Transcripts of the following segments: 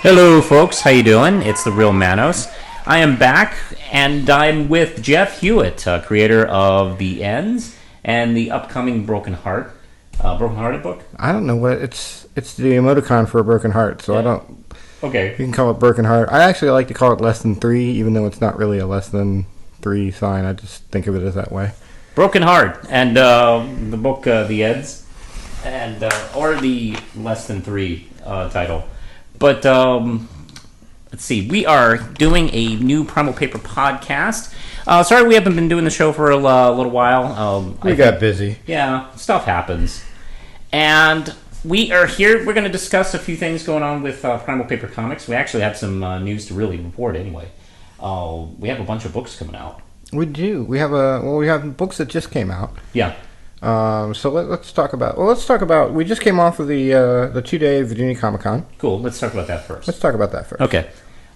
Hello, folks. How you doing? It's the Real Manos. I am back, and I'm with Jeff Hewitt, creator of The Ends and the upcoming Broken Hearted book. I don't know what it's the emoticon for a broken heart, so yeah. I don't. Okay. You can call it broken heart. I actually like to call it less than 3, even though it's not really a less than 3 sign. I just think of it as that way. Broken Heart and the book The Ends, and or the less than 3 title. But let's see. We are doing a new Primal Paper podcast. Sorry we haven't been doing the show for a little while. We got busy. Yeah, stuff happens. And we are here. We're going to discuss a few things going on with Primal Paper Comics. We actually have some news to really report anyway. We have a bunch of books coming out. We do. We have books that just came out. Yeah. So let's talk about. We just came off of the 2-day Virginia Comic Con. Cool. Let's talk about that first. Okay.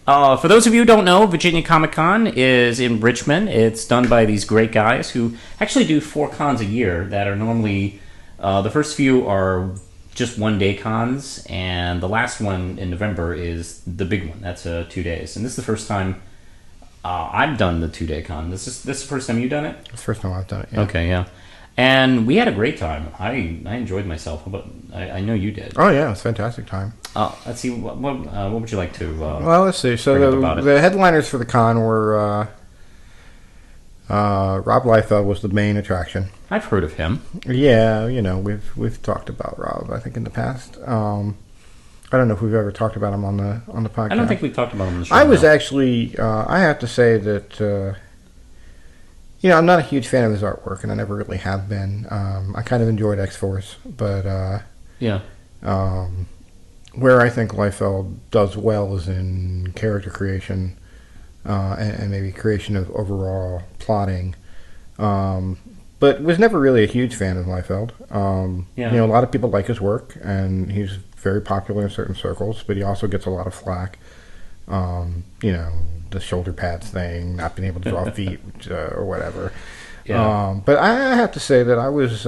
For those of you who don't know, Virginia Comic Con is in Richmond. It's done by these great guys who actually do 4 cons a year that are normally, the first few are just 1-day cons, and the last one in November is the big one. That's 2 days. And this is the first time I've done the 2-day con. This is the first time you've done it? It's the first time I've done it, yeah. Okay, yeah. And we had a great time. I enjoyed myself. But I know you did. Oh yeah, it was a fantastic time. Let's see. What would you like to? Well, let's see. So the headliners for the con were Rob Liefeld was the main attraction. I've heard of him. Yeah, we've talked about Rob. I think in the past. I don't know if we've ever talked about him on the podcast. I don't think we've talked about him on the show. I was actually. I have to say that. I'm not a huge fan of his artwork, and I never really have been. I kind of enjoyed X-Force, but yeah. Where I think Liefeld does well is in character creation and maybe creation of overall plotting. But was never really a huge fan of Liefeld. A lot of people like his work, and he's very popular in certain circles, but he also gets a lot of flack. The shoulder pads thing, not being able to draw feet or whatever. Yeah. But I have to say that I was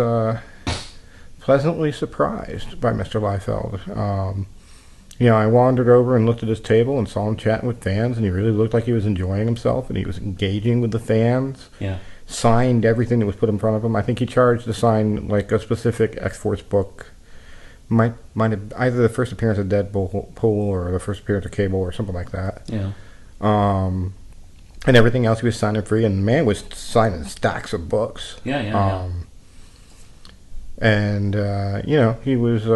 pleasantly surprised by Mr. Liefeld. I wandered over and looked at his table and saw him chatting with fans, and he really looked like he was enjoying himself, and he was engaging with the fans. Yeah. Signed everything that was put in front of him. I think he charged to sign like a specific X-Force book. Might have either the first appearance of Deadpool or the first appearance of Cable or something like that. Yeah. And everything else he was signing free, and man was signing stacks of books. Yeah. And he was.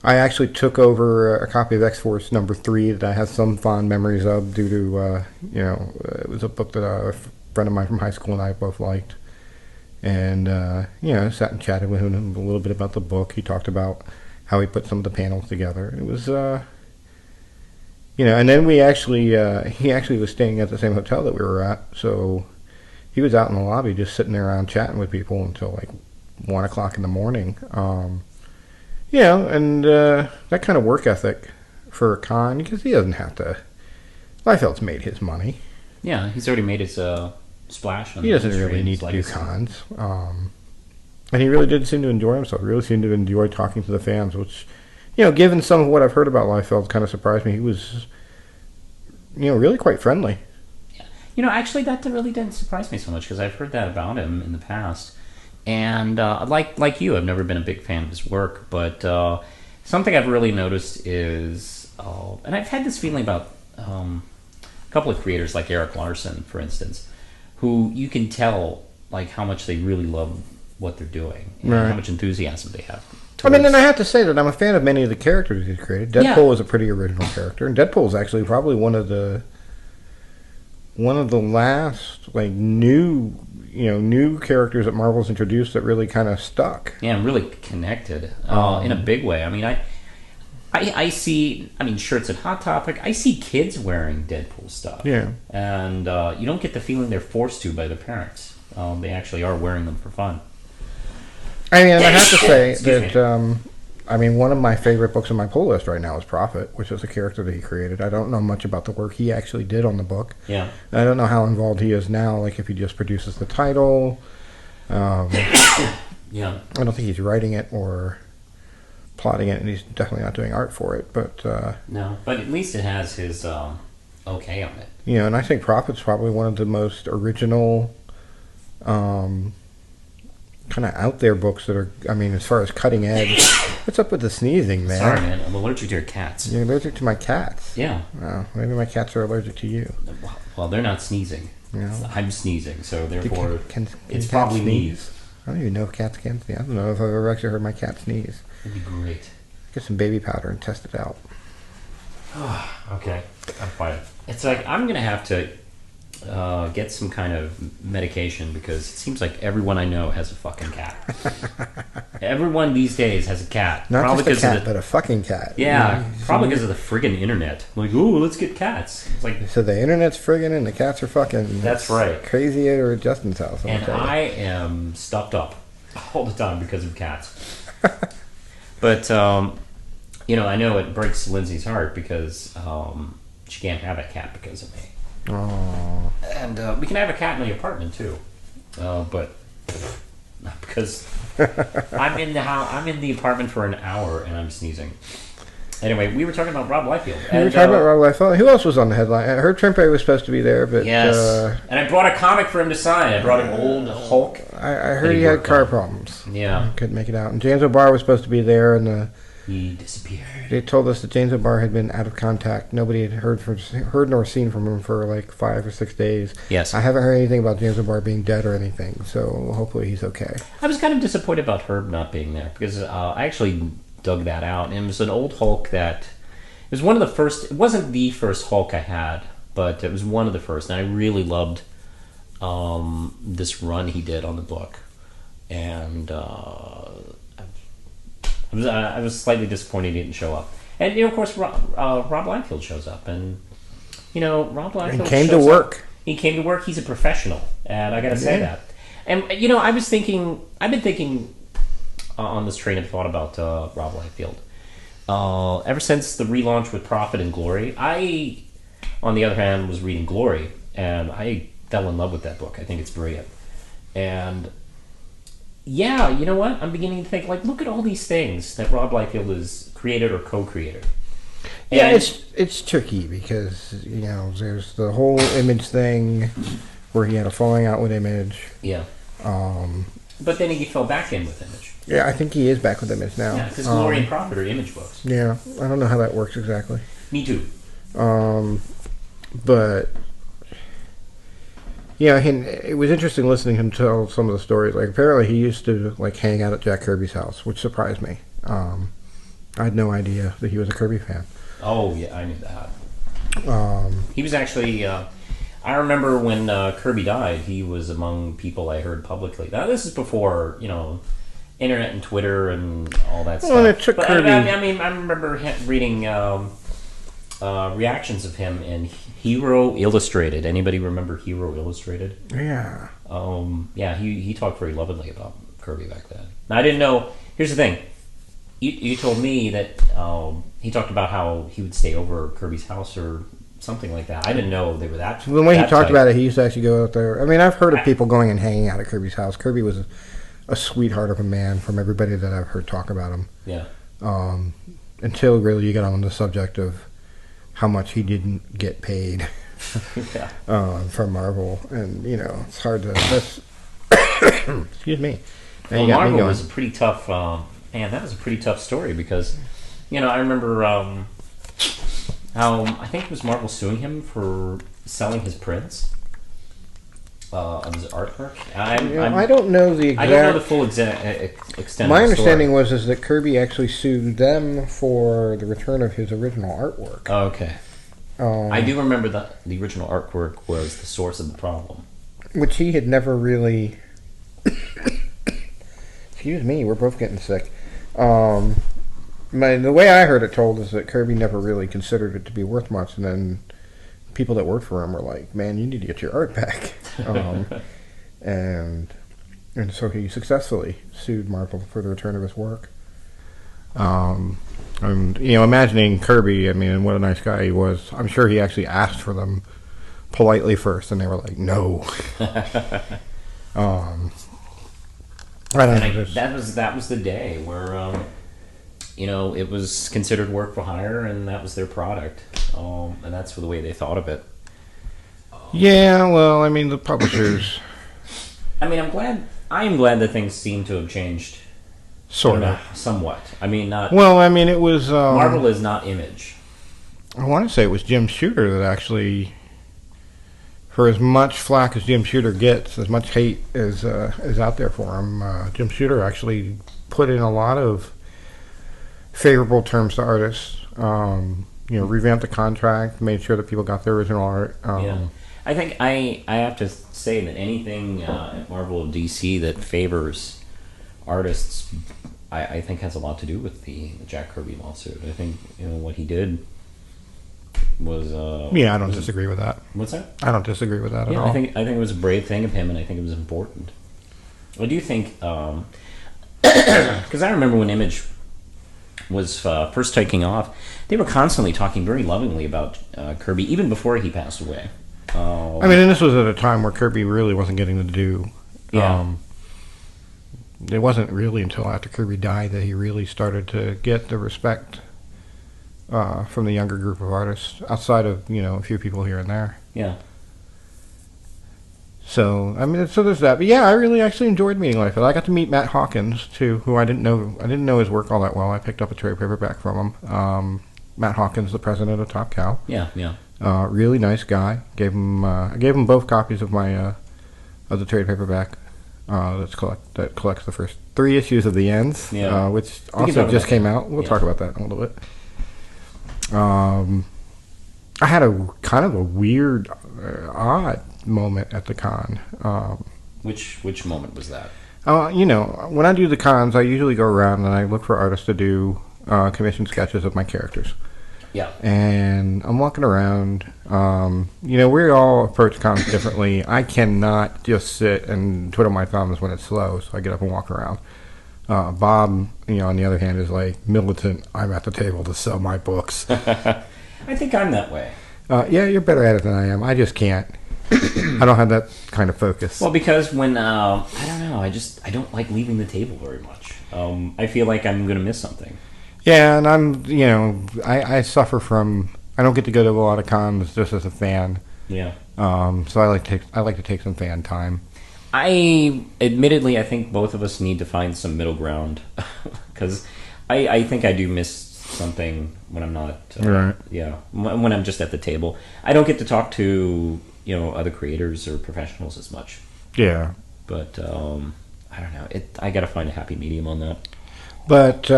I actually took over a copy of X-Force number 3 that I have some fond memories of due to it was a book that a friend of mine from high school and I both liked. And, sat and chatted with him a little bit about the book. He talked about how he put some of the panels together. It was, and then he actually was staying at the same hotel that we were at. So he was out in the lobby just sitting there around chatting with people until like 1 o'clock in the morning. That kind of work ethic for a con, because he doesn't have to. Liefeld's made his money. Yeah, he's already made his splash. He doesn't really need to do cons. And he really did seem to enjoy himself. He really seemed to enjoy talking to the fans, which, given some of what I've heard about Liefeld, kind of surprised me. He was, really quite friendly. Yeah. Actually, that really didn't surprise me so much, because I've heard that about him in the past. And like you, I've never been a big fan of his work, but something I've really noticed is, and I've had this feeling about a couple of creators like Eric Larson, for instance, who you can tell like how much they really love what they're doing and how much enthusiasm they have. And I have to say that I'm a fan of many of the characters he's created. Deadpool is a pretty original character, and Deadpool is actually probably one of the last like new characters that Marvel's introduced that really kind of stuck. Yeah, and really connected in a big way. I mean, I see, sure, it's a Hot Topic. I see kids wearing Deadpool stuff. Yeah. And you don't get the feeling they're forced to by their parents. They actually are wearing them for fun. I have to say that, one of my favorite books on my pull list right now is Prophet, which is a character that he created. I don't know much about the work he actually did on the book. Yeah. I don't know how involved he is now, like if he just produces the title. Yeah. I don't think he's writing it or plotting it, and he's definitely not doing art for it. But No, but at least it has his okay on it. and I think Prophet's probably one of the most original, kind of out there books that are. I mean, as far as cutting edge. What's up with the sneezing, man? Sorry, man. I'm allergic to your cats. You're allergic to my cats? Yeah. Well, maybe my cats are allergic to you. Well, they're not sneezing. No. I'm sneezing, so therefore it's cats probably sneeze? I don't even know if cats can sneeze. I don't know if I've ever actually heard my cat sneeze. It'd be great. Get some baby powder and test it out. Okay, I'm fine. It's like I'm gonna have to get some kind of medication because it seems like everyone I know has a fucking cat. Everyone these days has a cat. Not probably just a cat, of but a fucking cat. Yeah, probably because of the friggin' internet. Like, ooh, let's get cats. It's like, so the internet's friggin' and the cats are fucking. That's right. Crazy at Justin's house. And I am stuffed up all the time because of cats. But I know it breaks Lindsay's heart because she can't have a cat because of me. Oh. And we can have a cat in the apartment too, but not because I'm in the house. I'm in the apartment for an hour and I'm sneezing. Anyway, we were talking about Rob Liefeld. We were talking about Rob Liefeld. Who else was on the headline? I heard Trimpe was supposed to be there, but yes. And I brought a comic for him to sign. I brought an old Hulk. I heard he had car problems. Yeah, couldn't make it out. And James O'Barr was supposed to be there, and he disappeared. They told us that James O'Barr had been out of contact. Nobody had heard nor seen from him for like 5 or 6 days. Yes. I haven't heard anything about James O'Barr being dead or anything, so hopefully he's okay. I was kind of disappointed about Herb not being there because I actually dug that out. And it was an old Hulk that... It was one of the first... It wasn't the first Hulk I had, but it was one of the first. And I really loved this run he did on the book. And... I was slightly disappointed he didn't show up. And, of course, Rob Liefeld shows up. And, Rob Liefeld and came to work. He came to work. He's a professional. And I got to say that. And, I've been thinking on this train of thought about Rob Liefeld. Ever since the relaunch with Prophet and Glory, I, on the other hand, was reading Glory. And I fell in love with that book. I think it's brilliant. And... yeah, you know what? I'm beginning to think, look at all these things that Rob Liefeld has created or co-created. Yeah, it's tricky because, there's the whole Image thing where he had a falling out with Image. Yeah. But then he fell back in with Image. Yeah, I think he is back with Image now. Yeah, because Glory and Prophet are Image books. Yeah, I don't know how that works exactly. Me too. But... yeah, it was interesting listening to him tell some of the stories. Like, apparently he used to, hang out at Jack Kirby's house, which surprised me. I had no idea that he was a Kirby fan. Oh, yeah, I knew that. He was actually... I remember when Kirby died, he was among people I heard publicly. Now, this is before, internet and Twitter and all that stuff. Well, it took Kirby... I remember reading reactions of him in Hero Illustrated. Anybody remember Hero Illustrated? Yeah. Yeah, he talked very lovingly about Kirby back then. Now, I didn't know... Here's the thing. You told me that he talked about how he would stay over at Kirby's house or something like that. I didn't know they were that... The way he talked about it, he used to actually go out there. I mean, I've heard of people going and hanging out at Kirby's house. Kirby was a sweetheart of a man from everybody that I've heard talk about him. Yeah. Until really you get on the subject of how much he didn't get paid from Marvel. And, it's hard to... excuse me. Well, Marvel was a pretty tough... man, that was a pretty tough story because, I remember how... I think it was Marvel suing him for selling his prints of his artwork. I don't know the exact... I don't know the full extent My of the understanding story. was that Kirby actually sued them for the return of his original artwork. Oh, okay. I do remember that the original artwork was the source of the problem. Which he had never really... Excuse me, we're both getting sick. The way I heard it told is that Kirby never really considered it to be worth much, and then people that worked for him were like, "Man, you need to get your art back." And so he successfully sued Marvel for the return of his work. And imagining Kirby, I mean, what a nice guy he was. I'm sure he actually asked for them politely first, and they were like, "No." That was the day where it was considered work for hire, and that was their product, and that's the way they thought of it. Yeah, well, I mean, the publishers. I mean, I am glad that things seem to have changed. Sort of. Somewhat. I mean, not. Well, I mean, it was. Marvel is not Image. I want to say it was Jim Shooter that actually, for as much flack as Jim Shooter gets, as much hate is out there for him, Jim Shooter actually put in a lot of favorable terms to artists. Revamped the contract, made sure that people got their original art. Yeah. I think I have to say that anything at Marvel or DC that favors artists, I think has a lot to do with the Jack Kirby lawsuit. I think what he did was. I don't disagree with that. What's that? I don't disagree with that at all. I think it was a brave thing of him, and I think it was important. I do think because I remember when Image was first taking off, they were constantly talking very lovingly about Kirby, even before he passed away. I mean, and this was at a time where Kirby really wasn't getting to do. Yeah. It wasn't really until after Kirby died that he really started to get the respect from the younger group of artists, outside of a few people here and there. Yeah. So I mean, so there's that. But yeah, I really actually enjoyed meeting Liefield. I got to meet Matt Hawkins too, who I didn't know his work all that well. I picked up a trade paperback from him. Matt Hawkins, the president of Top Cow. Yeah. Really nice guy. I gave him both copies of my of the trade paperback that collects the first 3 issues of the Ends, which also just came out. We'll talk about that in a little bit. I had a kind of a weird, odd moment at the con. Which moment was that? When I do the cons, I usually go around and I look for artists to do commission sketches of my characters. Yeah. And I'm walking around. We all approach cons differently. I cannot just sit and twiddle my thumbs when it's slow, so I get up and walk around. Bob, on the other hand, is like militant. I'm at the table to sell my books. I think I'm that way. Yeah, you're better at it than I am. I just can't. I don't have that kind of focus. Well, because when I don't know, I don't like leaving the table very much. I feel like I'm going to miss something. Yeah, and I'm, I suffer from. I don't get to go to a lot of cons just as a fan. Yeah. So I like to take some fan time. Admittedly, I think both of us need to find some middle ground, because I think I do miss something when I'm not. Right. Yeah. When I'm just at the table, I don't get to talk to other creators or professionals as much. Yeah. But I don't know. I got to find a happy medium on that. But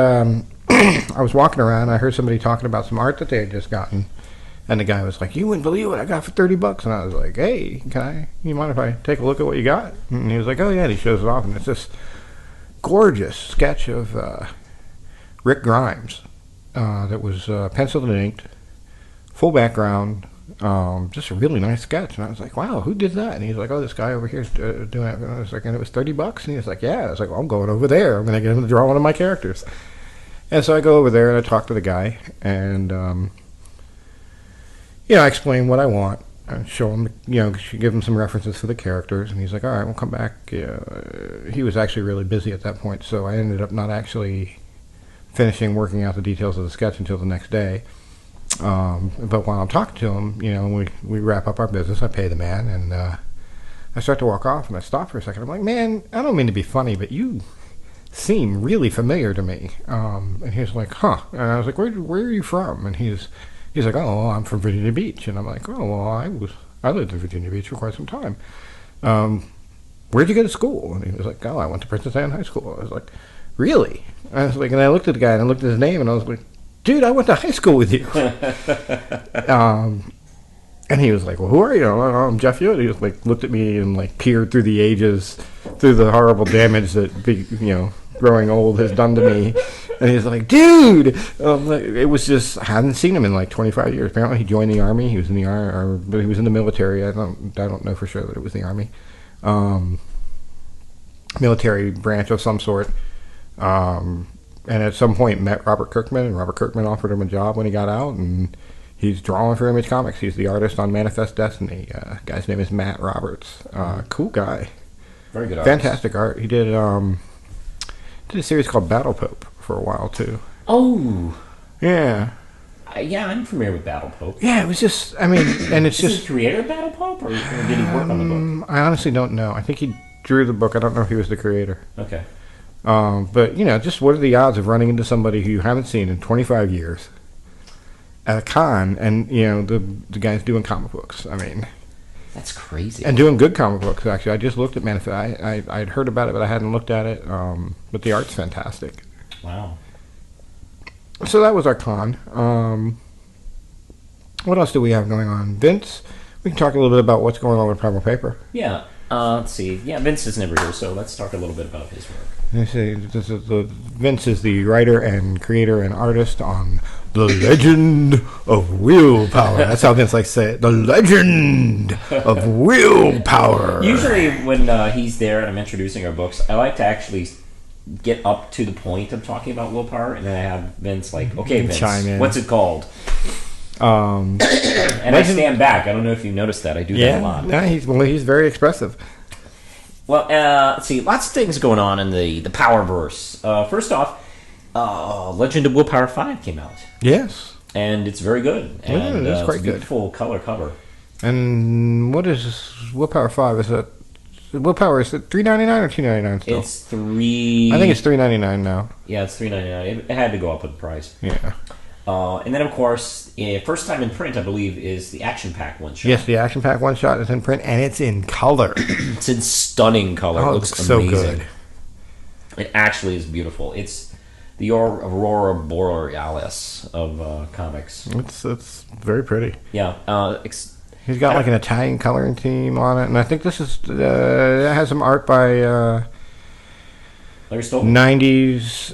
I was walking around. I heard somebody talking about some art that they had just gotten, and the guy was like, "You wouldn't believe what I got for $30." And I was like, "Hey, you mind if I take a look at what you got?" And he was like, "Oh yeah." And he shows it off, and it's this gorgeous sketch of Rick Grimes that was penciled and inked, full background, just a really nice sketch. And I was like, "Wow, who did that?" And he's like, "Oh, this guy over here is doing it." And I was like, "And it was $30?" And he was like, "Yeah." I was like, "Well, I'm going over there. I'm going to get him to draw one of my characters." And so I go over there and I talk to the guy, and I explain what I want. I show him, give him some references for the characters, and he's like, "All right, we'll come back." He was actually really busy at that point, so I ended up not actually finishing working out the details of the sketch until the next day. But while I'm talking to him, we wrap up our business. I pay the man, and I start to walk off, and I stop for a second. I'm like, "Man, I don't mean to be funny, but you seem really familiar to me." And he's like, "Huh?" And I was like, where are you from?" And he's like, "Oh, well, I'm from Virginia Beach." And I'm like, "Oh, well, I lived in Virginia Beach for quite some time. Where'd you go to school?" And he was like, "Oh, I went to Princess Anne High School." I was like, "Really?" I was like, and I looked at the guy and I looked at his name and I was like, "Dude, I went to high school with you." And he was like, "Well, who are you?" "I'm Jeff Hewitt." He just looked at me and peered through the ages, through the horrible damage that growing old has done to me. And he's like, "Dude!" It was just, I hadn't seen him in 25 years. Apparently he joined the Army. He was in the Army, but he was in the military. I don't know for sure that it was the Army. Military branch of some sort. And at some point met Robert Kirkman, and Robert Kirkman offered him a job when he got out, and he's drawing for Image Comics. He's the artist on Manifest Destiny. Guy's name is Matt Roberts. Cool guy. Very good artist. Fantastic art. He did a series called Battle Pope for a while too. Oh, Yeah. yeah, I'm familiar with Battle Pope. Yeah, it was just, I mean, and it's Is he just, the creator of Battle Pope, or did he work on the book? I honestly don't know. I think he drew the book. I don't know if he was the creator. Okay. But, just what are the odds of running into somebody who you haven't seen in 25 years at a con, and, the guy's doing comic books. I mean, That's crazy. and doing good comic books, actually. I just looked at Manifest. I'd heard about it, but I hadn't looked at it. But the art's fantastic. Wow. So that was our con. What else do we have going on? Vince, we can talk a little bit about what's going on with Primal Paper. Yeah. Let's see. Yeah, Vince is never here, so let's talk a little bit about his work. Let's see, Vince is the writer and creator and artist on The Legend of Willpower. That's how Vince likes to say it. The Legend of Willpower. Usually when he's there and I'm introducing our books, I like to actually get up to the point of talking about willpower, and then I have Vince like, okay, Vince, chime in. what's it called? And I stand back. I don't know if you noticed that. I do that a lot. Yeah, he's very expressive. Well, let's see. Lots of things going on in the Powerverse. First off, Legend of Willpower 5 came out. Yes. And it's very good. And it's quite a good. beautiful color cover. And what is Willpower 5? Is it Willpower? Is it $3.99 or $2.99 still? It's $3. I think it's $3.99 now. Yeah, it's $3.99. It had to go up with the price. Yeah. And then, of course, first time in print, I believe, is the Action Pack one shot. Yes, the Action Pack one shot is in print, and it's in color. It's in stunning color. Oh, It it looks looks so amazing. good. It actually is beautiful. It's the Aurora Borealis of comics. It's very pretty. Yeah. He's got like an Italian coloring team on it, and I think this is it has some art by Larry Stoll? 90s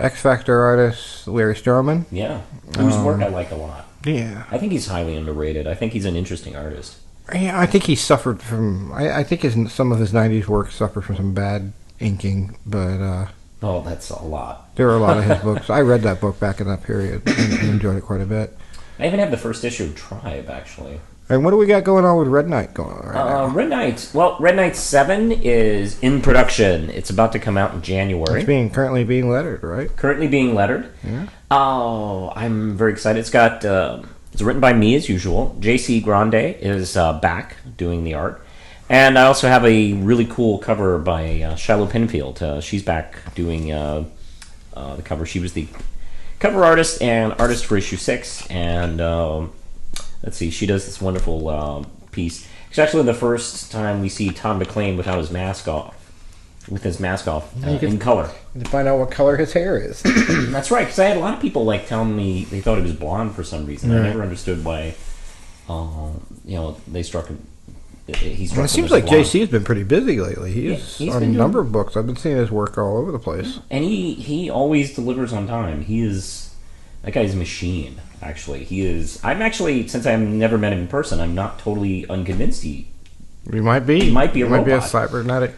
X Factor artist Larry Stroman. Yeah. Whose work I like a lot. Yeah. I think he's highly underrated. I think he's an interesting artist. Yeah, I think he suffered from. I think some of his '90s work suffered from some bad inking, but Oh, that's a lot. there are a lot of his books. I read that book back in that period and enjoyed it quite a bit. I even have the first issue of Tribe, actually. And what do we got going on with Red Knight going on right now? Red Knight. Well, Red Knight 7 is in production. It's about to come out in January. It's currently being lettered, right? Currently being lettered. Yeah. Oh, I'm very excited. It's got. It's written by me as usual. JC Grande is back doing the art, and I also have a really cool cover by Shiloh Penfield. She's back doing the cover. She was the cover artist and artist for issue 6, and let's see, she does this wonderful piece. It's actually the first time we see Tom McClane without his mask off. With his mask off in color. To find out what color his hair is. That's right, because I had a lot of people telling me they thought he was blonde for some reason. Right. I never understood why. They struck him. He struck Well, it him seems as like blonde. JC has been pretty busy lately. He's been on a doing- number of books. I've been seeing his work all over the place. And he always delivers on time. That guy's a machine. Actually, he is. I'm actually, since I've never met him in person, I'm not totally unconvinced. He might be. He might be a He might be a robot. cybernetic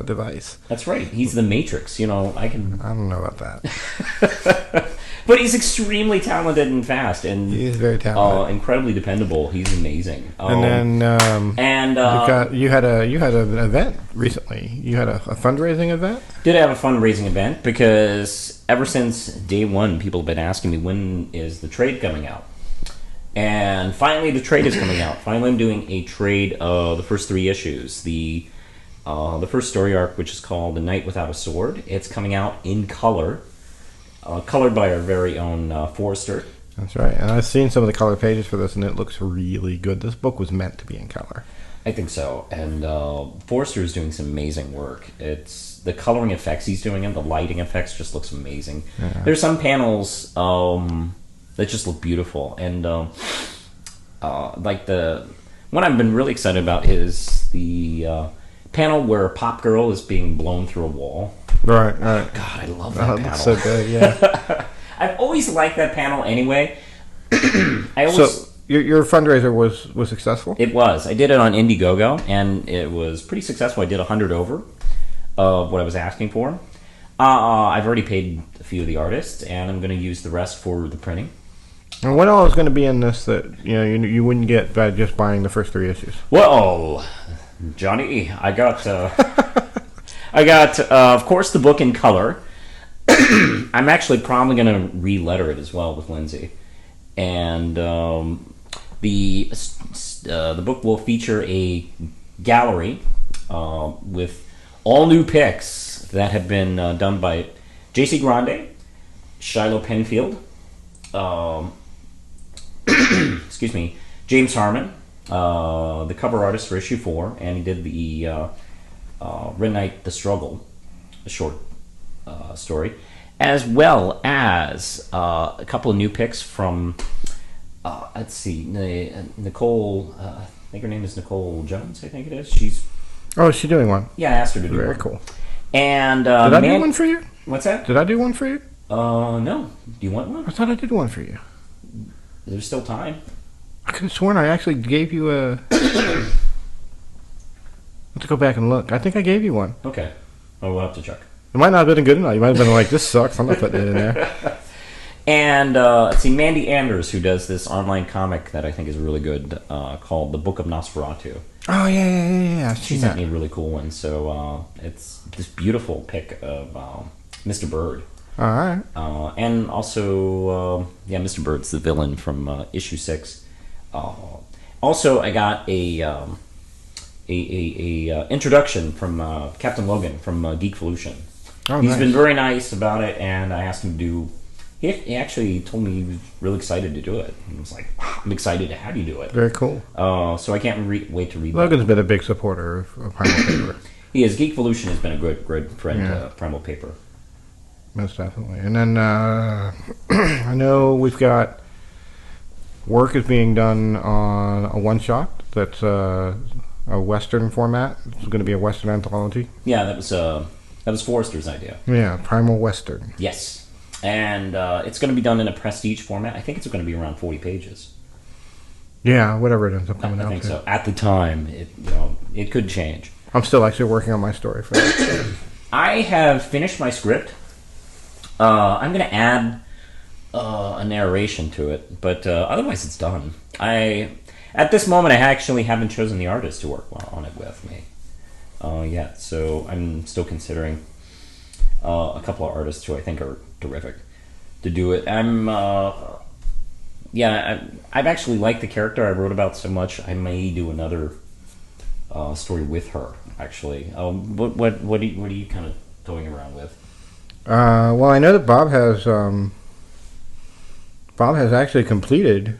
device. That's right. He's the Matrix. I can. I don't know about that. But he's extremely talented and fast, and He is very talented. incredibly dependable. He's amazing. And then you had an event recently. You had a fundraising event. Did have a fundraising event because ever since day one, people have been asking me when is the trade coming out, and finally the trade is coming out. Finally, I'm doing a trade of the first 3 issues. The first story arc, which is called "The Knight Without a Sword," it's coming out in color, colored by our very own Forrester. That's right. And I've seen some of the color pages for this, and it looks really good. This book was meant to be in color. I think so, and Forrester is doing some amazing work. It's the coloring effects he's doing, and the lighting effects just looks amazing. Yeah. There's some panels that just look beautiful, and like the one I've been really excited about is the panel where Pop Girl is being blown through a wall. Right. God, I love that panel. Looks so good. Yeah. I've always liked that panel anyway. So your fundraiser was successful? It was. I did it on Indiegogo, and it was pretty successful. I did 100 over of what I was asking for. I've already paid a few of the artists, and I'm going to use the rest for the printing. And what all is going to be in this that you wouldn't get by just buying the first 3 issues? Well, Johnny, I got, of course, the book in color. I'm actually probably going to re-letter it as well with Lindsay. And the book will feature a gallery with all new picks that have been done by J.C. Grande, Shiloh Penfield, excuse me, James Harmon, the cover artist for issue 4, and he did the Red Knight: The Struggle, a short story, as well as a couple of new picks from, let's see, Nicole, I think her name is Nicole Jones, I think it is. Oh, is she doing one? Yeah, I asked her to do Very one. cool. And did I do one for you? What's that? Did I do one for you? No. Do you want one? I thought I did one for you. There's still time. I could have sworn I actually gave you a... Let's go back and look. I think I gave you one. Okay. Oh, we'll have to check. It might not have been good enough. You might have been like, this sucks. I'm not putting it in there. And let's see, Mandy Anders, who does this online comic that I think is really good, called The Book of Nosferatu. Oh, yeah. She sent me a really cool one. So it's this beautiful pic of Mr. Bird. All right. And also, Mr. Bird's the villain from issue 6. Also, I got a introduction from Captain Logan from Geekvolution. Oh, He's nice. been very nice about it, and I asked him to do... He actually told me he was really excited to do it. I was like, I'm excited to have you do it. Very cool. So I can't wait to read Logan's that. been a big supporter of Primal Paper. He is. Geekvolution has been a good friend to Primal Paper. Most definitely. And then I know we've got work is being done on a one-shot that's a Western format. It's going to be a Western anthology. Yeah, that was Forrester's idea. Yeah, Primal Western. Yes. And it's going to be done in a prestige format. I think it's going to be around 40 pages. Yeah, whatever it ends up coming out I think to. so. At the time, it could change. I'm still actually working on my story for that. I have finished my script. I'm going to add a narration to it, but otherwise it's done. At this moment, I actually haven't chosen the artist to work on it with me yet, so I'm still considering a couple of artists who I think are terrific to do it. I've actually liked the character I wrote about so much. I may do another story with her. Actually, what are you kind of toying around with? Well, I know that Bob has actually completed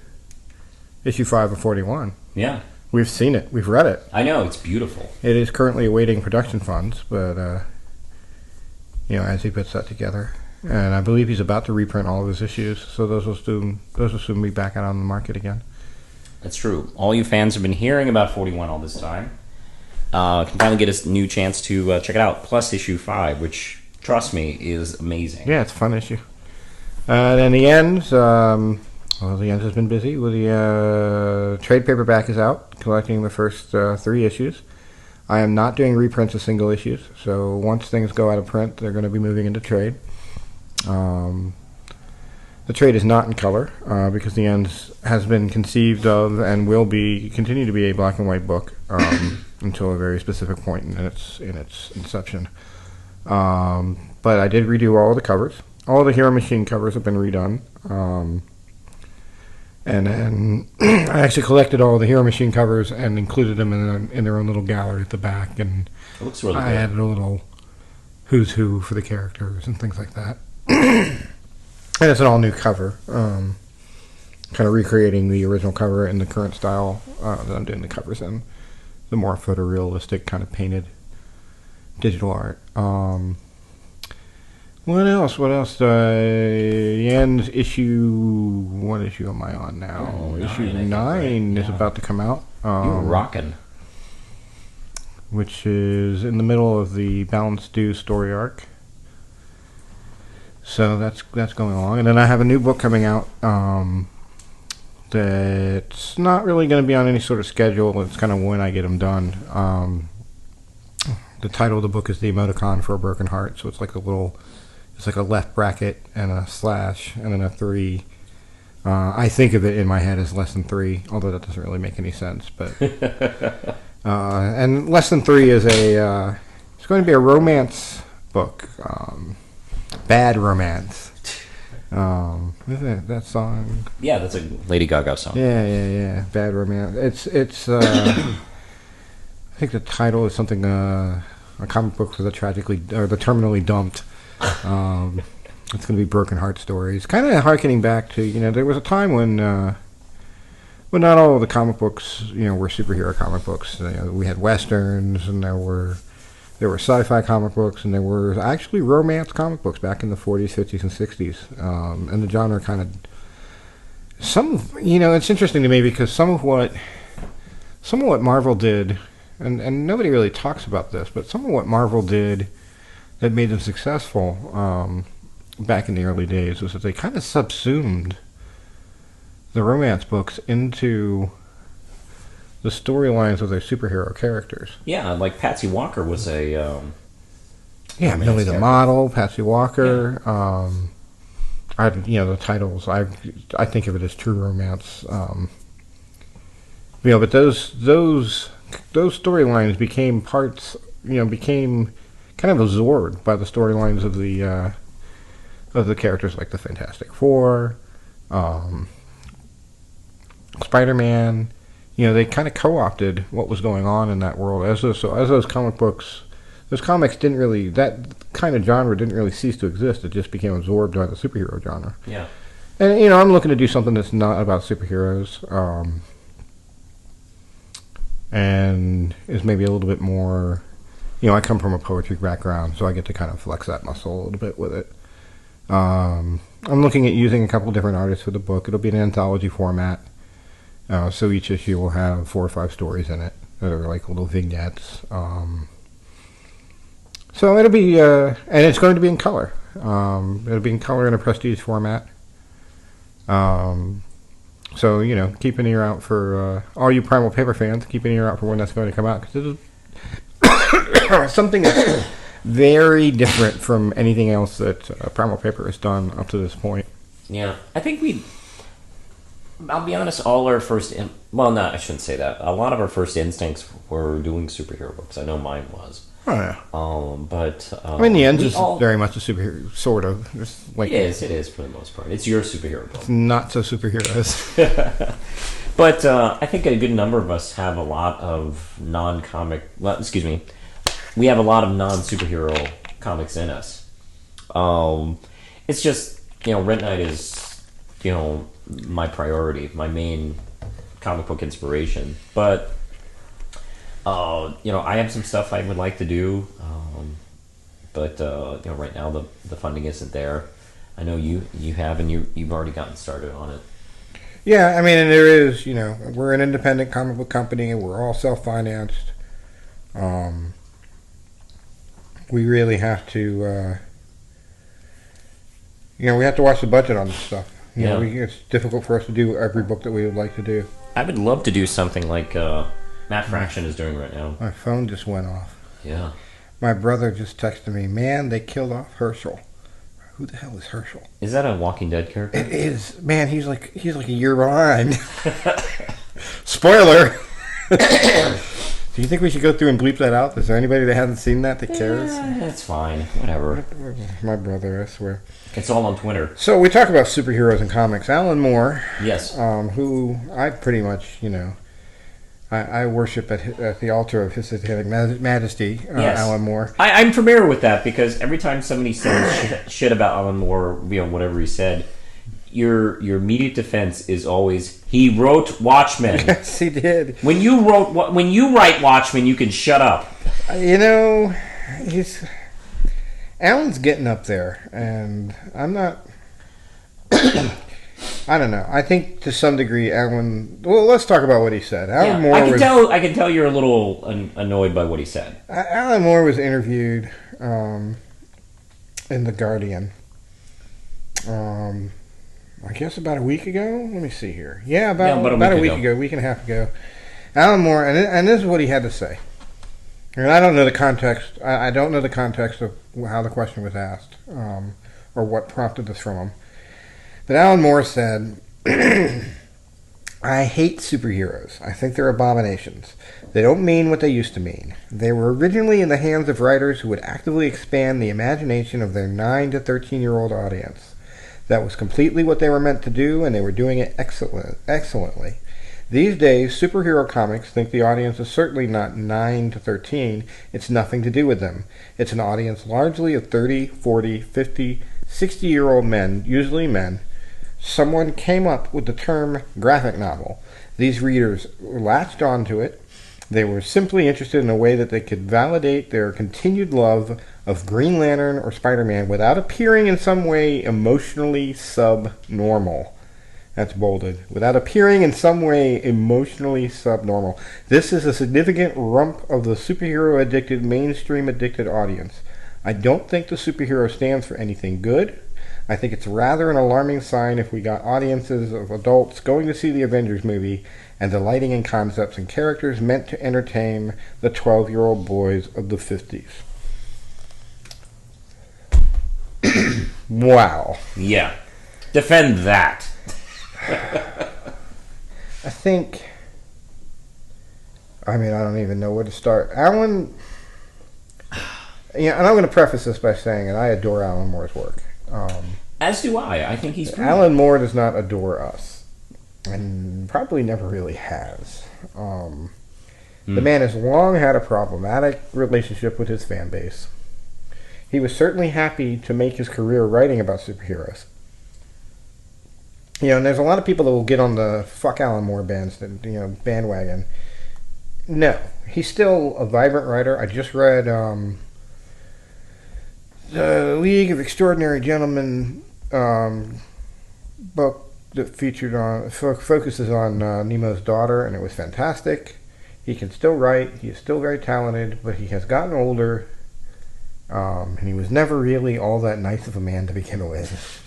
issue 5 of 41. Yeah, we've seen it. We've read it. I know, it's beautiful. It is currently awaiting production funds, but as he puts that together, and I believe he's about to reprint all of his issues, so those will soon be back out on the market again. That's true. All you fans have been hearing about 41 all this time can finally get a new chance to check it out. Plus issue 5, which, trust me, is amazing. Yeah, it's a fun issue. Then the Ends. The Ends has been busy. Well, the trade paperback is out, collecting the first 3 issues. I am not doing reprints of single issues, so once things go out of print, they're going to be moving into trade. The trade is not in color because The Ends has been conceived of and will continue to be a black and white book until a very specific point in its inception. But I did redo all of the covers. All of the Hero Machine covers have been redone. And then I actually collected all the Hero Machine covers and included them in their own little gallery at the back. And It looks really I good. added a little who's who for the characters and things like that. And it's an all new cover, kind of recreating the original cover in the current style that I'm doing the covers in, the more photorealistic kind of painted digital art. What else? The Ends issue. What issue am I on now? Oh, Issue 9, I think, 9 right? is Yeah. about to come out. You were rocking. Which is in the middle of the Balance Due story arc. So that's going along, and then I have a new book coming out that's not really going to be on any sort of schedule. It's kind of when I get them done. The title of the book is The Emoticon for a Broken Heart, so it's like a left bracket and a slash and then a 3. I think of it in my head as less than 3, although that doesn't really make any sense. But and less than 3 is it's going to be a romance book. Bad Romance. Isn't that song? Yeah, that's a Lady Gaga song. Yeah. Bad Romance. It's. I think the title is something. A comic book for the terminally dumped. It's going to be Broken Heart Stories. Kind of harkening back to, there was a time when not all of the comic books, were superhero comic books. We had westerns, and there were sci-fi comic books, and there were actually romance comic books back in the 40s, 50s, and 60s. And the genre kind of it's interesting to me because some of what Marvel did, and nobody really talks about this, but some of what Marvel did that made them successful back in the early days was that they kind of subsumed the romance books into the storylines of their superhero characters. Yeah, like Patsy Walker was a Millie the Model, Patsy Walker. Yeah. The titles. I think of it as true romance. But those storylines became parts. Became kind of absorbed by the storylines of the characters like the Fantastic Four, Spider-Man. They kind of co-opted what was going on in that world as those comic books. Those comics didn't really, that kind of genre didn't really cease to exist. It just became absorbed by the superhero genre. Yeah. And I'm looking to do something that's not about superheroes, and is maybe a little bit more. I come from a poetry background, so I get to kind of flex that muscle a little bit with it. I'm looking at using a couple different artists for the book. It'll be an anthology format, so each issue will have 4 or 5 stories in it that are like little vignettes. So it'll be, and it's going to be in color. It'll be in color in a prestige format. So keep an ear out for all you Primal Paper fans. Keep an ear out for when that's going to come out, because it is something that's very different from anything else that Primal Paper has done up to this point. Yeah, I think I'll be honest, all our I shouldn't say that. A lot of our first instincts were doing superhero books. I know mine was. Oh, yeah. But the end is very much a superhero, sort of. It is for the most part. It's your superhero book. It's not so superheroes. But I think a good number of us have a lot of non-comic. Well, excuse me. We have a lot of non-superhero comics in us. It's just Rent Night is my priority, my main comic book inspiration. But I have some stuff I would like to do, but right now the funding isn't there. I know you have, and you've already gotten started on it. Yeah, and there is, we're an independent comic book company, and we're all self-financed. We really have to, we have to watch the budget on this stuff. It's difficult for us to do every book that we would like to do. I would love to do something like Matt Fraction is doing right now. My phone just went off. Yeah. My brother just texted me, man, they killed off Herschel. Who the hell is Herschel? Is that a Walking Dead character? It is. Man, he's like a year behind. Spoiler! Do you think we should go through and bleep that out? Is there anybody that hasn't seen that cares? Yeah, it's fine. Whatever. My brother, I swear. It's all on Twitter. So we talk about superheroes in comics. Alan Moore. Yes. Who I pretty much, I worship at the altar of His Satanic Majesty, yes. Alan Moore. I'm familiar with that because every time somebody says shit about Alan Moore, whatever he said, your immediate defense is always, he wrote Watchmen. Yes, he did. When you write Watchmen, you can shut up. Alan's getting up there, and I'm not. I don't know. I think to some degree, Alan. Well, let's talk about what he said. Alan Moore. I can tell you're a little annoyed by what he said. Alan Moore was interviewed in The Guardian. I guess about a week ago. Let me see here. Yeah, about a week ago, week and a half ago. Alan Moore, and this is what he had to say. And I don't know the context. I don't know the context of how the question was asked, or what prompted this from him. But Alan Moore said, I hate superheroes. I think they're abominations. They don't mean what they used to mean. They were originally in the hands of writers who would actively expand the imagination of their 9 to 13-year-old audience. That was completely what they were meant to do, and they were doing it excellently. These days, superhero comics think the audience is certainly not 9 to 13. It's nothing to do with them. It's an audience largely of 30, 40, 50, 60-year-old men, usually men. Someone came up with the term graphic novel. These readers latched onto it. They were simply interested in a way that they could validate their continued love of Green Lantern or Spider-Man without appearing in some way emotionally subnormal. That's bolded. Without appearing in some way emotionally subnormal. This is a significant rump of the superhero-addicted, mainstream-addicted audience. I don't think the superhero stands for anything good. I think it's rather an alarming sign if we got audiences of adults going to see the Avengers movie and delighting in concepts and characters meant to entertain the 12-year-old boys of the 50s. Wow. Yeah. Defend that. I think... I don't even know where to start. Alan... Yeah, and I'm going to preface this by saying that I adore Alan Moore's work. As do I. I think he's great. Alan Moore does not adore us. And probably never really has. The man has long had a problematic relationship with his fan base. He was certainly happy to make his career writing about superheroes. And there's a lot of people that will get on the fuck Alan Moore bandwagon. No, he's still a vibrant writer. I just read the League of Extraordinary Gentlemen book that focuses on Nemo's daughter, and it was fantastic. He can still write. He is still very talented, but he has gotten older, and he was never really all that nice of a man to begin with.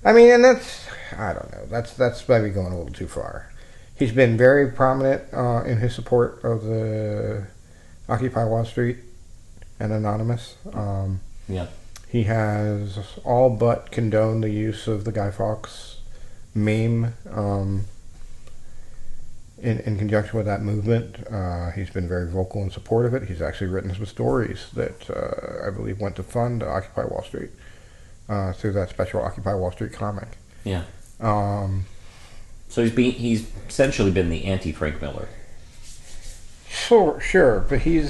And that's, I don't know, that's maybe going a little too far. He's been very prominent in his support of the Occupy Wall Street and Anonymous. Yeah. He has all but condoned the use of the Guy Fawkes meme in conjunction with that movement. He's been very vocal in support of it. He's actually written some stories that I believe went to fund Occupy Wall Street through that special Occupy Wall Street comic. Yeah. So he's essentially been the anti-Frank Miller. Sure, but I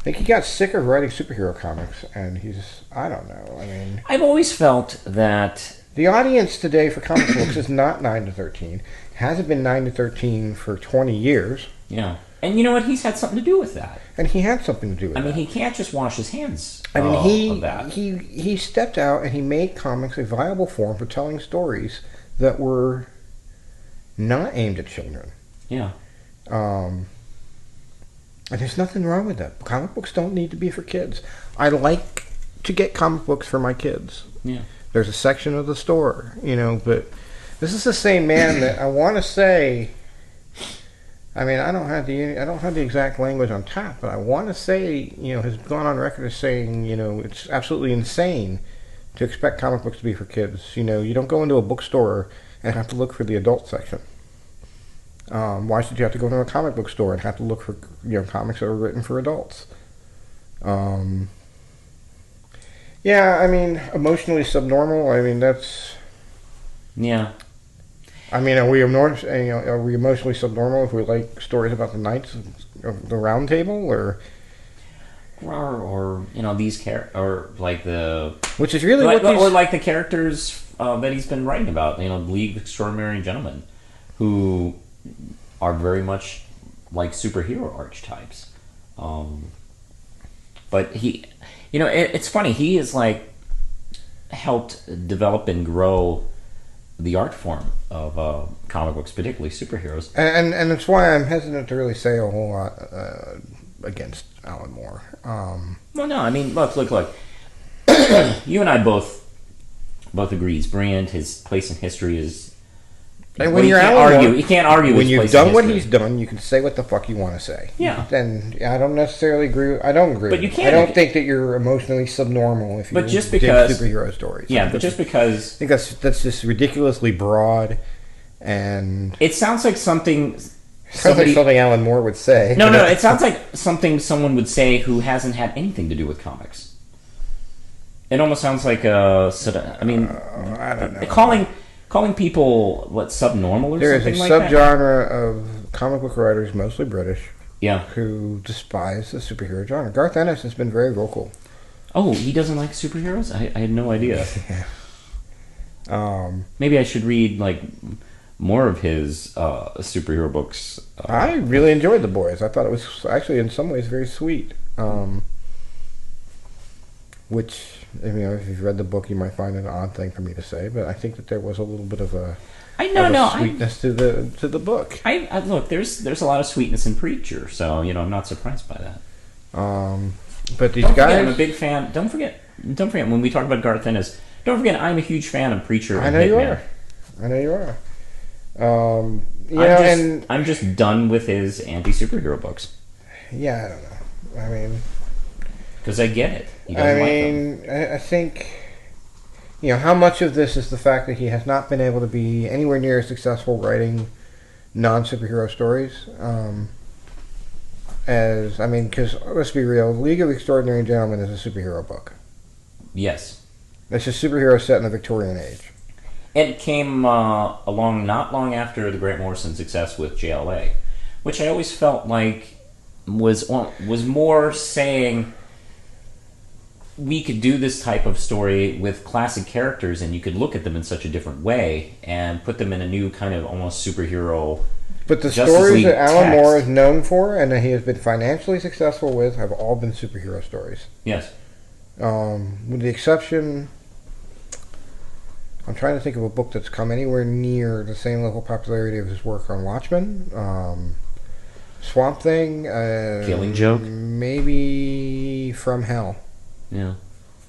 think he got sick of writing superhero comics, and I don't know. I've always felt that the audience today for comic books is not 9 to 13. It hasn't been 9 to 13 for 20 years. Yeah. And you know what? He's had something to do with that. And he had something to do with that. He can't just wash his hands of that. He stepped out and he made comics a viable form for telling stories that were not aimed at children. Yeah. And there's nothing wrong with that. Comic books don't need to be for kids. I like to get comic books for my kids. Yeah. There's a section of the store, but this is the same man that I want to say. I don't have the exact language on tap, but I want to say, has gone on record as saying, it's absolutely insane to expect comic books to be for kids. You don't go into a bookstore and have to look for the adult section. Why should you have to go to a comic book store and have to look for comics that are written for adults? Emotionally subnormal. That's. Yeah. Are we emotionally subnormal if we like stories about the Knights of the Round Table, or these or like the which is really or like the characters that he's been writing about, League of Extraordinary Gentlemen, who are very much like superhero archetypes. But he, it's funny. He has helped develop and grow the art form of comic books, particularly superheroes. And that's why I'm hesitant to really say a whole lot against Alan Moore. Well, no, look. You and I both agree he's brilliant. His place in history is. And when you're Alan Moore, you can't argue. When you've done what he's done, you can say what the fuck you want to say. Yeah. And I don't necessarily agree. I don't agree. But you can't. I don't think that you're emotionally subnormal if you dig superhero stories. Yeah, but just because. I think that's just ridiculously broad, And It sounds like something sounds like something Alan Moore would say. No, it sounds like something someone would say who hasn't had anything to do with comics. It almost sounds like I mean, I don't know. calling people what subnormal or there something like that. that. There is a subgenre of comic book writers, mostly British, Yeah. who despise the superhero genre. Garth Ennis has been very vocal. Oh, he doesn't like superheroes? I had no idea. Yeah. Maybe I should read like more of his superhero books. I really enjoyed The Boys. I thought it was actually in some ways very sweet. Which, if you've read the book, you might find an odd thing for me to say, but I think that there was a little bit of a sweetness to the book. I look, there's a lot of sweetness in Preacher, so I'm not surprised by that. But these Don't guys, forget, I'm a big fan. Don't forget when we talk about Garth Ennis. Don't forget, I'm a huge fan of Preacher. I And know you Hitman. are. I know you are. I'm just done with his anti-superhero books. Yeah, I don't know. I mean, because I get it. He doesn't like them. I think, how much of this is the fact that he has not been able to be anywhere near as successful writing non-superhero stories. Because let's be real, League of Extraordinary Gentlemen is a superhero book. Yes. It's a superhero set in the Victorian age. It came along not long after the Grant Morrison success with JLA, which I always felt like was more saying we could do this type of story with classic characters and you could look at them in such a different way and put them in a new kind of almost superhero. But the Justice stories League that Alan text. Moore is known for and that he has been financially successful with have all been superhero stories. Yes. With the exception, I'm trying to think of a book that's come anywhere near the same level of popularity of his work on Watchmen. Swamp Thing. Killing Joke? Maybe From Hell. Yeah.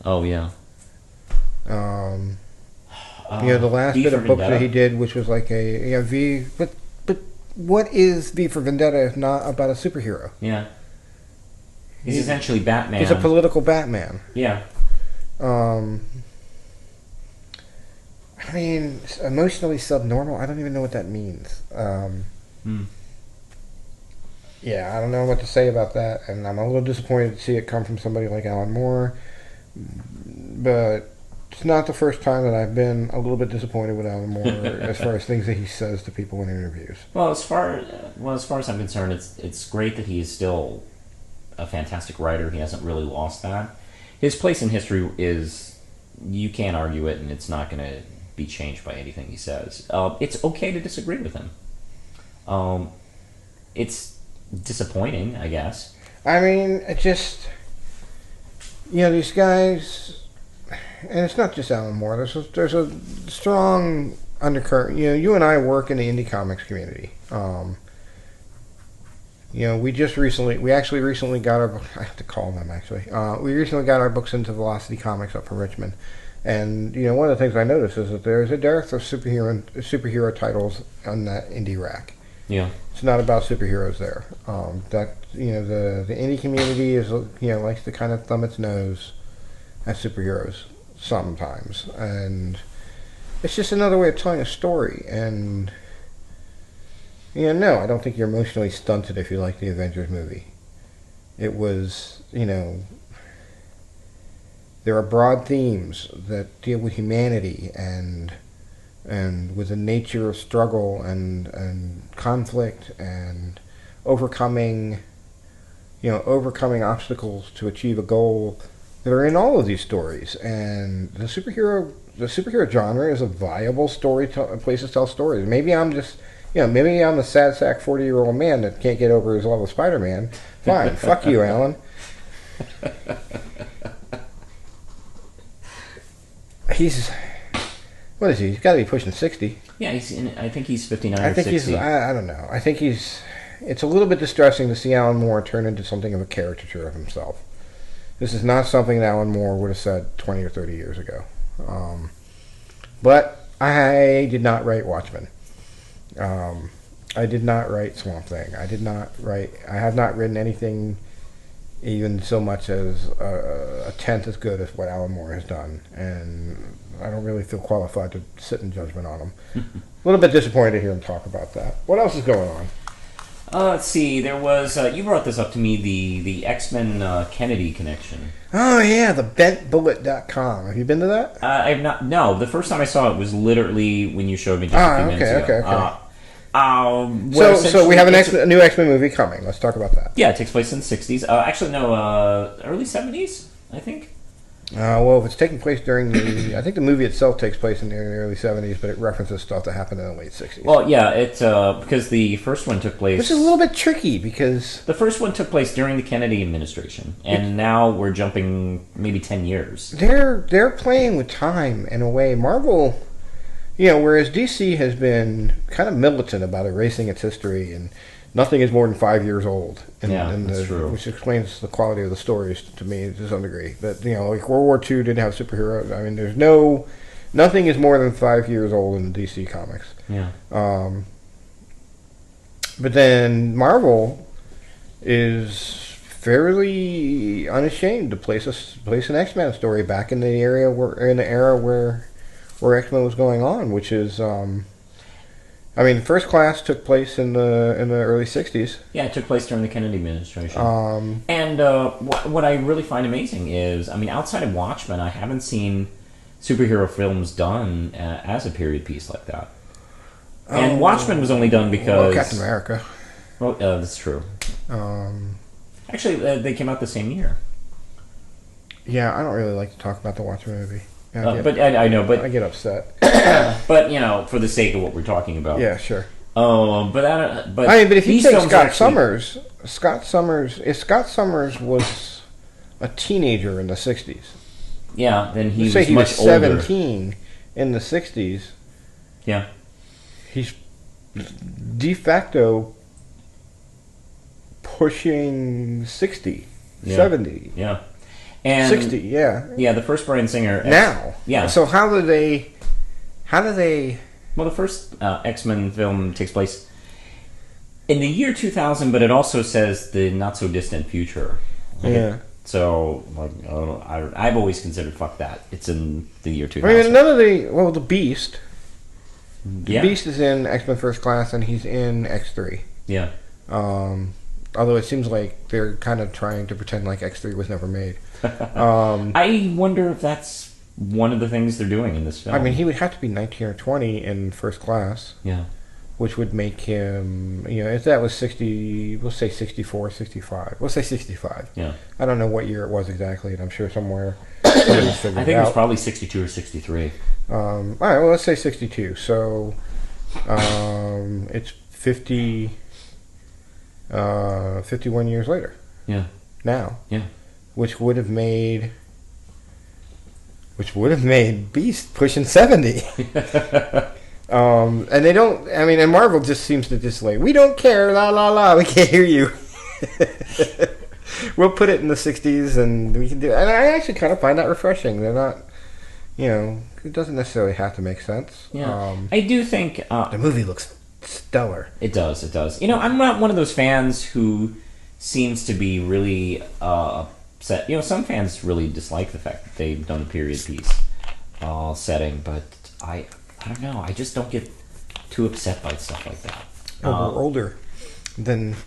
Oh, yeah. The last V bit for of books that Vendetta? he did, which was like V. But what is V for Vendetta if not about a superhero? Yeah. He's essentially Batman. He's a political Batman. Yeah. Emotionally subnormal. I don't even know what that means. Yeah, I don't know what to say about that, and I'm a little disappointed to see it come from somebody like Alan Moore. But it's not the first time that I've been a little bit disappointed with Alan Moore as far as things that he says to people in interviews. Well, as far as I'm concerned, it's great that he's still a fantastic writer. He hasn't really lost that. His place in history is, you can't argue it, and it's not going to be changed by anything he says. It's okay to disagree with him. It's disappointing, I guess. It just, these guys, and it's not just Alan Moore. There's a strong undercurrent. You and I work in the indie comics community. We actually recently got our, I have to call them actually. We recently got our books into Velocity Comics up in Richmond. And, one of the things I noticed is that there's a dearth of superhero titles on that indie rack. Yeah. It's not about superheroes there. The indie community is, likes to kind of thumb its nose at superheroes sometimes. And it's just another way of telling a story. And, no, I don't think you're emotionally stunted if you like the Avengers movie. It was, there are broad themes that deal with humanity and with the nature of struggle and conflict and overcoming obstacles to achieve a goal that are in all of these stories. And the superhero genre is a viable place to tell stories. Maybe I'm just, maybe I'm a sad sack 40-year-old man that can't get over his love of Spider-Man. Fine, fuck you, Alan. What is he? He's got to be pushing 60. Yeah, I think he's 59 or 60. I don't know. I think it's a little bit distressing to see Alan Moore turn into something of a caricature of himself. This is not something that Alan Moore would have said 20 or 30 years ago. But I did not write Watchmen. I did not write Swamp Thing. I have not written anything even so much as a tenth as good as what Alan Moore has done. And I don't really feel qualified to sit in judgment on him. A little bit disappointed to hear him talk about that. What else is going on? Let's see. There was you brought this up to me, the X-Men Kennedy connection. Oh yeah, the bentbullet.com. Have you been to that? I've not. No, the first time I saw it was literally when you showed me just a few minutes ago. Okay. So we have a new X-Men movie coming. Let's talk about that. Yeah, it takes place in the 60s. Actually, no, early 70s, I think. Well, if it's taking place during I think the movie itself takes place in the early 70s, but it references stuff that happened in the late 60s. Well, yeah, it's because the first one took place... Which is a little bit tricky, because... The first one took place during the Kennedy administration, and now we're jumping maybe 10 years. They're playing with time in a way. Marvel, whereas DC has been kind of militant about erasing its history, and nothing is more than 5 years old. That's true. Which explains the quality of the stories to me to some degree. But, like World War II didn't have superheroes. I mean, nothing is more than 5 years old in the DC comics. Yeah. But then Marvel is fairly unashamed to place an X-Men story back in the era where X-Men was going on, which is... First Class took place in the early 60s. Yeah, it took place during the Kennedy administration. And what I really find amazing is, outside of Watchmen, I haven't seen superhero films done as a period piece like that. And Watchmen was only done because... Captain America. Well, that's true. Actually, they came out the same year. Yeah, I don't really like to talk about the Watchmen movie. I know, but I get upset. But for the sake of what we're talking about, yeah, sure. But if you take Scott Summers, if Scott Summers was a teenager in the '60s, yeah, then he was much 17 in the '60s. Yeah, he's de facto pushing 60, 70. Yeah. And 60, yeah. Yeah, the first Bryan Singer... Now. Yeah. So how do they... Well, the first X-Men film takes place in the year 2000, but it also says the not-so-distant future. Yeah. So, I've always considered, fuck that. It's in the year 2000. The Beast... Yeah. The Beast is in X-Men First Class, and he's in X3. Yeah. Although it seems like they're kind of trying to pretend like X3 was never made. I wonder if that's one of the things they're doing in this film. He would have to be 19 or 20 in First Class. Yeah. Which would make him, if that was 60, we'll say 64, 65. We'll say 65. Yeah. I don't know what year it was exactly, and I'm sure somewhere somebody's figured I think it was probably 62 or 63. All right, well, let's say 62. So, it's 51 years later. Yeah. Now. Yeah. Which would have made Beast pushing 70. And they don't. And Marvel just seems to just like, we don't care, la la la, we can't hear you. We'll put it in the 60s, and we can do it. And I actually kind of find that refreshing. They're not, it doesn't necessarily have to make sense. Yeah. I do think the movie looks stellar. It does. I'm not one of those fans who seems to be really upset. Some fans really dislike the fact that they've done a period piece setting, but I don't know. I just don't get too upset by stuff like that. We're older than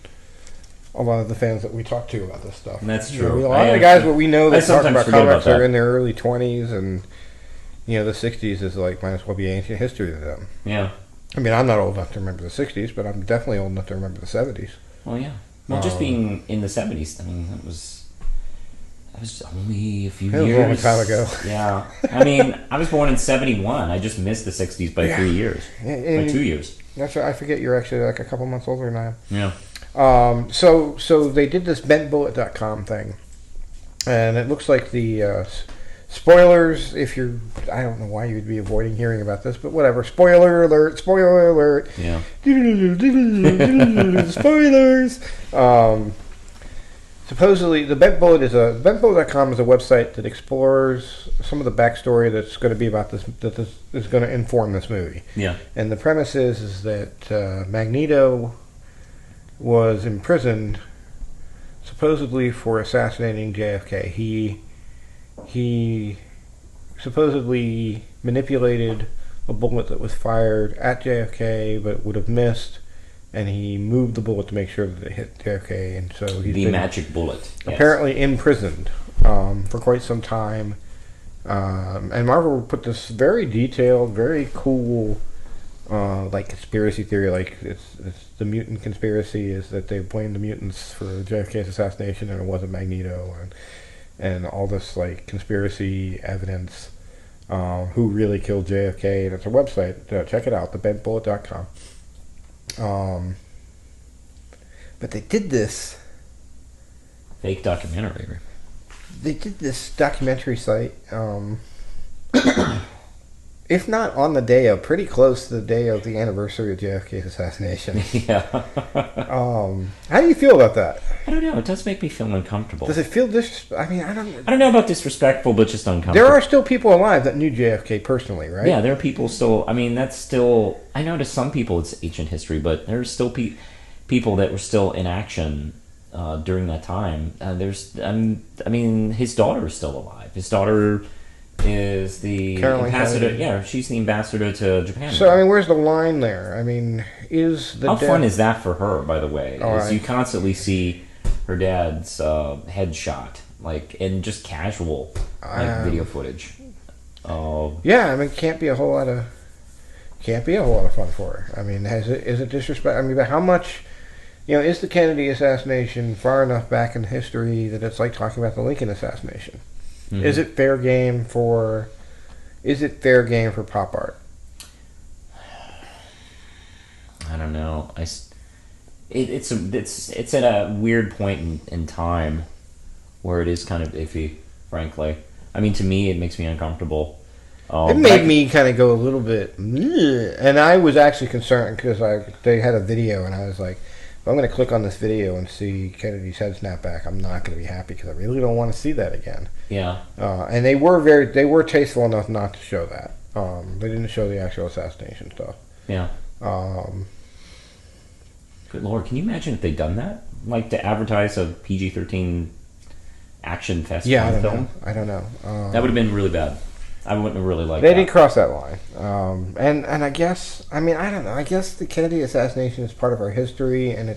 a lot of the fans that we talk to about this stuff. That's true. A lot of the guys that we know that talk about comics are in their early 20s, and the 60s is like might as well be ancient history to them. Yeah. I'm not old enough to remember the 60s, but I'm definitely old enough to remember the 70s. Well, yeah. Well, just being in the 70s, that was only a few years. It was a long time ago. Yeah. I was born in 71. I just missed the 60s by 3 years. By 2 years. That's right. I forget you're actually like a couple months older than I am. Yeah. So they did this bentbullet.com thing, and it looks like the spoilers, I don't know why you would be avoiding hearing about this, but whatever. Spoiler alert. Yeah. Spoilers. Supposedly, bentbullet.com is a website that explores some of the backstory that's going to be about this, that is going to inform this movie. Yeah. And the premise is that Magneto was imprisoned supposedly for assassinating JFK. He supposedly manipulated a bullet that was fired at JFK but would have missed, and he moved the bullet to make sure that it hit JFK, and so he's been magic bullet. apparently imprisoned for quite some time. And Marvel put this very detailed, very cool, like conspiracy theory. Like it's the mutant conspiracy is that they blamed the mutants for JFK's assassination, and it wasn't Magneto, and all this like conspiracy evidence. Who really killed JFK? And it's a website. Check it out, thebentbullet.com. But they did this fake documentary. They did this documentary site, if not on the day of, pretty close to the day of the anniversary of JFK's assassination. Yeah. How do you feel about that? I don't know. It does make me feel uncomfortable. Does it feel I mean, I don't know about disrespectful, but just uncomfortable. There are still people alive that knew JFK personally, right? Yeah, there are people still. I mean, that's still. I know to some people it's ancient history, but there's still people that were still in action during that time. I mean, his daughter is still alive. His daughter is the Caroline ambassador. Kennedy. Yeah, she's the ambassador to Japan. So, I mean, where's the line there? I mean, how fun is that for her? By the way, right. You constantly see her dad's headshot, like in just casual video footage. Yeah, I mean, can't be a whole lot of fun for her. I mean, is it disrespect? I mean, but how much? Is the Kennedy assassination far enough back in history that it's like talking about the Lincoln assassination? Mm-hmm. Is it fair game for pop art? I don't know. It's at a weird point in time where it is kind of iffy, frankly. I mean, to me, it makes me uncomfortable. It made me kind of go a little bit, and I was actually concerned because they had a video, and I was like, if I'm going to click on this video and see Kennedy's head snap back, I'm not going to be happy because I really don't want to see that again. Yeah. And they were tasteful enough not to show that. They didn't show the actual assassination stuff. Yeah. Good Lord, can you imagine if they'd done that? Like to advertise a PG-13 action fest film? I don't know. That would have been really bad. I wouldn't have really liked that. They didn't cross that line. And I guess, I mean, I don't know. I guess the Kennedy assassination is part of our history, and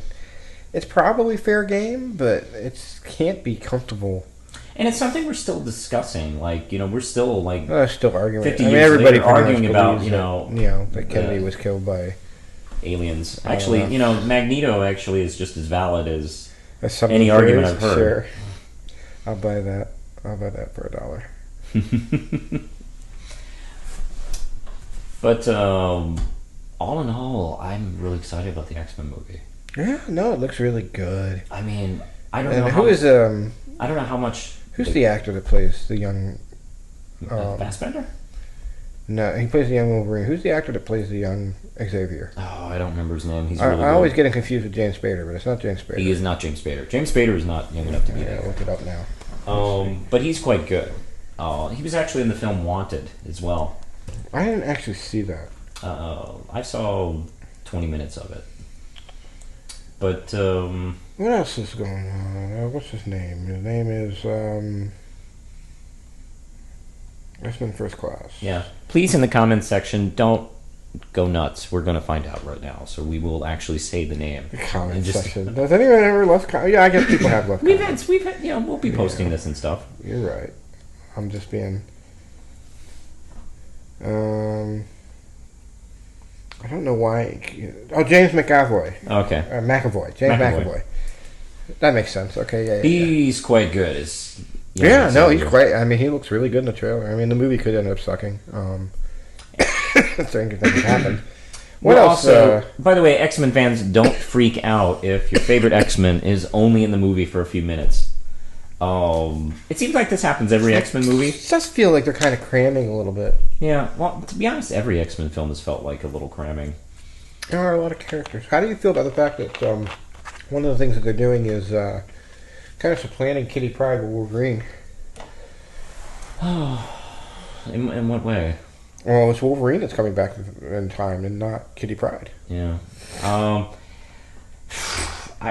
it's probably fair game, but it can't be comfortable. And it's something we're still discussing. Like, we're still like still arguing. 50 years everybody later, arguing about that Kennedy was killed by aliens. Actually, Magneto actually is just as valid as any any argument I've heard. Sure. I'll buy that for $1. But all in all, I'm really excited about the X-Men movie. Yeah, no, it looks really good. I mean, I don't know I don't know how much. Who's the actor that plays the young? Fassbender? No, he plays the young Wolverine. Who's the actor that plays the young Xavier? Oh, I don't remember his name. He's really good. I always get him confused with James Spader, but it's not James Spader. He is not James Spader. James Spader is not young enough to be there. Look it up now. But he's quite good. He was actually in the film Wanted as well. I didn't actually see that. I saw 20 minutes of it. But what else is going on? What's his name? His name is X-Men First Class. Yeah. Please, in the comments section, don't go nuts. We're going to find out right now, so we will actually say the name. The comment section. Does anyone ever left comments? Yeah, I guess people have left comments. We've had, we'll be posting this and stuff. You're right. I'm just being. I don't know why. Oh, James McAvoy. Okay. McAvoy. James McAvoy. That makes sense. Okay, yeah. He's quite good. He's great. I mean, he looks really good in the trailer. I mean, the movie could end up sucking. Stranger things happened. What else? Also, by the way, X-Men fans, don't freak out if your favorite X-Men is only in the movie for a few minutes. It seems like this happens every X-Men movie. It does feel like they're kind of cramming a little bit. Yeah, well, to be honest, every X-Men film has felt like a little cramming. There are a lot of characters. How do you feel about the fact that one of the things that they're doing is kind of supplanting Kitty Pryde with Wolverine? In what way? Well, it's Wolverine that's coming back in time and not Kitty Pryde. Yeah. I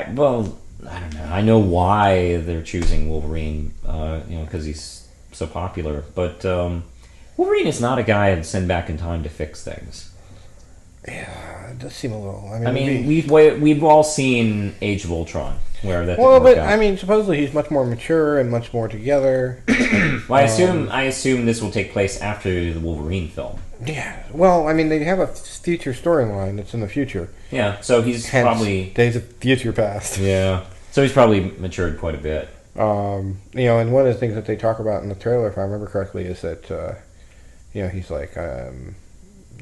don't know. I know why they're choosing Wolverine, because he's so popular. But Wolverine is not a guy I'd send back in time to fix things. Yeah, it does seem a little. We've all seen Age of Ultron, where that well, didn't work but out. supposedly he's much more mature and much more together. Well, I assume this will take place after the Wolverine film. Yeah. Well, they have a future storyline that's in the future. Yeah, so he's Hence, probably Days of Future Past. Yeah. So he's probably matured quite a bit. And one of the things that they talk about in the trailer, if I remember correctly, is that he's like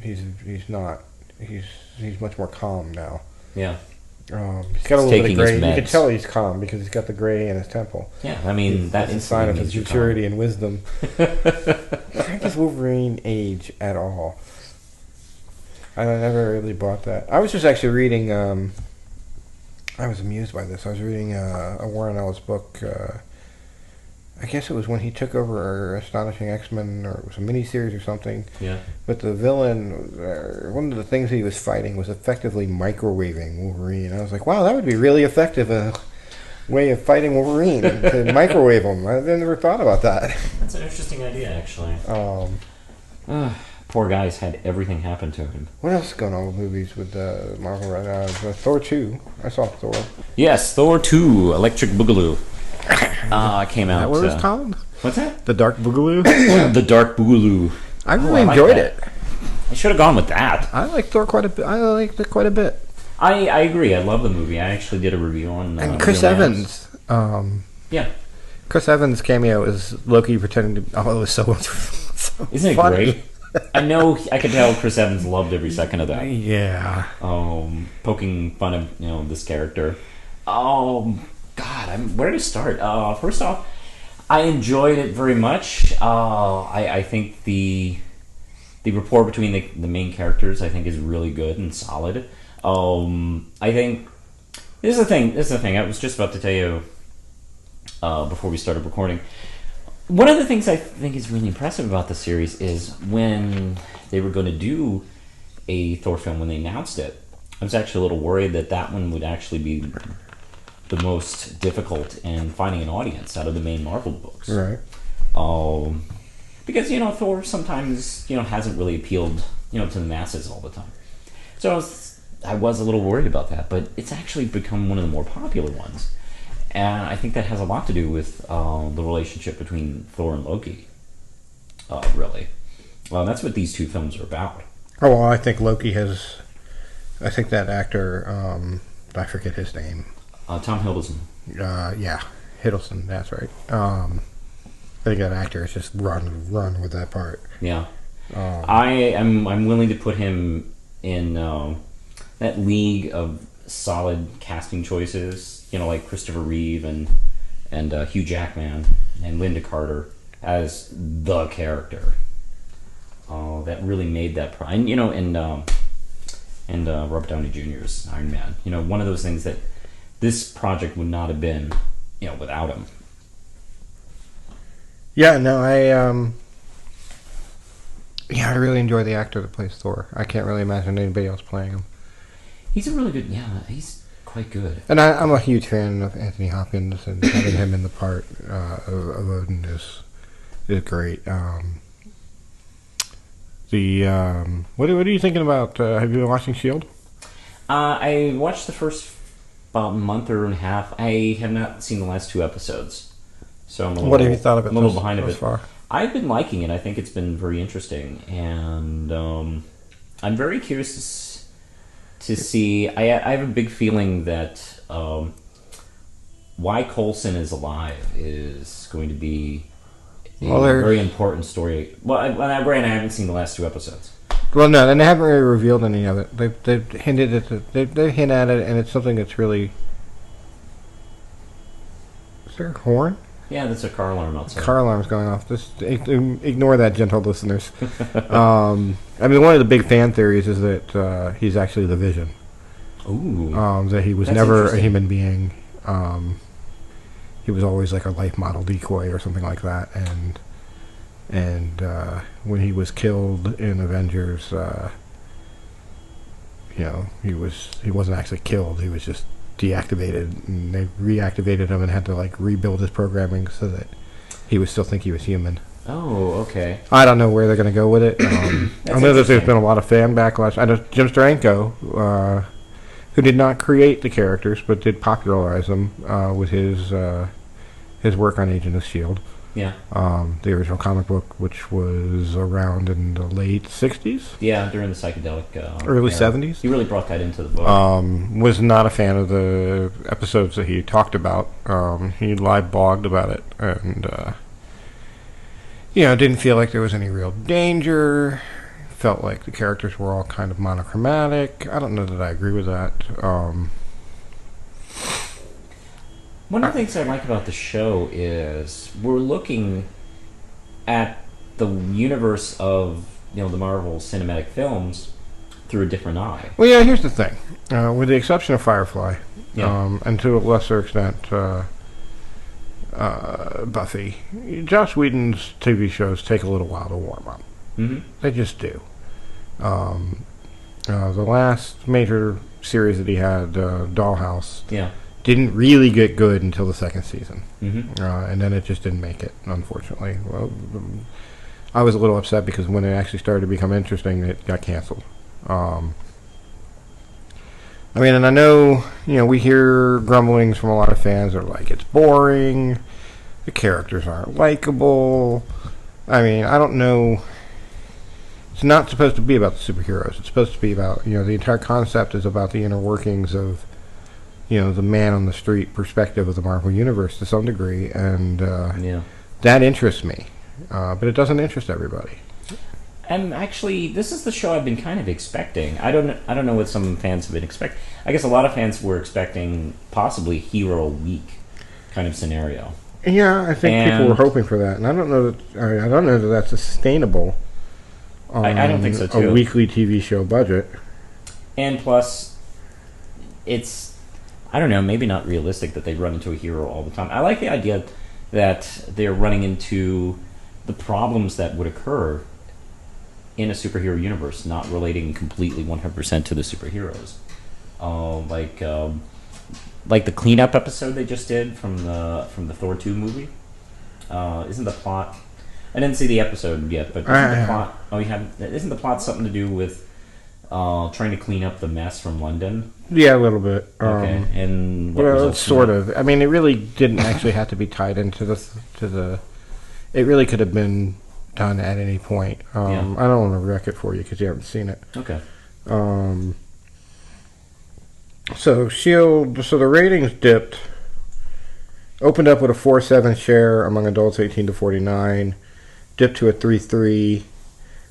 he's much more calm now. Yeah. He's got a little bit of gray. You meds. can tell he's calm because he's got the gray in his temple. Yeah, that's a sign of his maturity and wisdom. How does Wolverine age at all? I never really bought that. I was just actually reading. I was amused by this. I was reading a Warren Ellis book. I guess it was when he took over Astonishing X-Men, or it was a miniseries or something. Yeah. But the villain, one of the things he was fighting was effectively microwaving Wolverine. I was like, wow, that would be really effective, a way of fighting Wolverine, to microwave him. I never thought about that. That's an interesting idea, actually. Poor guy's had everything happen to him. What else is going on with movies with Marvel right now? Thor 2. I saw Thor. Yes, Thor 2, Electric Boogaloo. Came out. Is that what it's called? What's that? The Dark Boogaloo? The Dark Boogaloo. I really enjoyed it. I should have gone with that. I like Thor quite a bit. I liked it quite a bit. I agree. I love the movie. I actually did a review on and Chris Evans. Yeah. Chris Evans' cameo is Loki pretending to... Oh, it was so Isn't it funny. great? I know. I could tell Chris Evans loved every second of that. Yeah. Poking fun of this character. God, where to start? First off, I enjoyed it very much. I think the rapport between the main characters, I think, is really good and solid. I think this is the thing. I was just about to tell you before we started recording. One of the things I think is really impressive about the series is when they were going to do a Thor film, when they announced it, I was actually a little worried that one would actually be the most difficult in finding an audience out of the main Marvel books. Right. Because, Thor sometimes, hasn't really appealed, to the masses all the time. So I was a little worried about that, but it's actually become one of the more popular ones. And I think that has a lot to do with the relationship between Thor and Loki, really. That's what these two films are about. Oh, well, I think Loki has... I think that actor, I forget his name. Tom Hiddleston. Yeah, Hiddleston, that's right. I think that actor has just run with that part. Yeah. I'm willing to put him in that league of solid casting choices, like Christopher Reeve and Hugh Jackman and Linda Carter as the character that really made that and Robert Downey Jr.'s Iron Man. One of those things that this project would not have been, without him. Yeah, no, I really enjoy the actor that plays Thor. I can't really imagine anybody else playing him. He's a really good, he's quite good. And I'm a huge fan of Anthony Hopkins, and having him in the part of Odin is great. What are you thinking about? Have you been watching S.H.I.E.L.D.? I watched the first about month or and a half. I have not seen the last 2 episodes, so I'm what have you thought of it? I'm a little behind thus far. I've been liking it. I think it's been very interesting, and I'm very curious to see. I have a big feeling that why Coulson is alive is going to be a very important story. Well, I haven't seen the last 2 episodes. Well, no, and they haven't really revealed any of it. They've hinted at it. They hint at it, and it's something that's really. Is there a horn? Yeah, that's a car alarm outside. Car alarm's going off. Just ignore that, gentle listeners. One of the big fan theories is that he's actually the Vision. Ooh. That he was never a human being. He was always like a life model decoy or something like that, and when he was killed in Avengers, he wasn't actually killed. He was just deactivated, and they reactivated him and had to rebuild his programming so that he would still think he was human. Oh, okay. I don't know where they're going to go with it. I know that there's been a lot of fan backlash. I know Jim Steranko, who did not create the characters but did popularize them with his work on Agent of S.H.I.E.L.D. Yeah. The original comic book, which was around in the late 60s? Yeah, during the psychedelic early era. 70s. He really brought that into the book. Was not a fan of the episodes that he talked about. He live blogged about it, and didn't feel like there was any real danger. Felt like the characters were all kind of monochromatic. I don't know that I agree with that. One of the things I like about the show is we're looking at the universe of the Marvel cinematic films through a different eye. Well, yeah, here's the thing. With the exception of Firefly, Yeah. and to a lesser extent Buffy, Joss Whedon's TV shows take a little while to warm up. Mm-hmm. They just do. The last major series that he had, Dollhouse, Yeah. didn't really get good until the second season. Mm-hmm. And then it just didn't make it, unfortunately. Well, I was a little upset because when it actually started to become interesting, it got canceled. And I know, we hear grumblings from a lot of fans that are like, it's boring, the characters aren't likable. I don't know. It's not supposed to be about the superheroes. It's supposed to be about, the entire concept is about the inner workings of, the man on the street perspective of the Marvel Universe to some degree, and that interests me. But it doesn't interest everybody. And actually, this is the show I've been kind of expecting. I don't know what some fans have been expecting. I guess a lot of fans were expecting possibly Hero Week kind of scenario. Yeah, I think people were hoping for that, and I don't know that that's sustainable. I don't think so too. A weekly TV show budget. And plus, it's, I don't know, maybe not realistic that they run into a hero all the time. I like the idea that they're running into the problems that would occur in a superhero universe, not relating completely 100% to the superheroes. Like the cleanup episode they just did from the Thor 2 movie. Isn't the plot? I didn't see the episode yet, but isn't the plot? Oh, you haven't. Isn't the plot something to do with trying to clean up the mess from London? Yeah, a little bit. Okay, and well, sort of. It really didn't actually have to be tied into the. It really could have been done at any point. I don't want to wreck it for you because you haven't seen it. Okay. So S.H.I.E.L.D. So the ratings dipped. Opened up with a 4.7 share among adults 18 to 49. Dipped to a 3.3,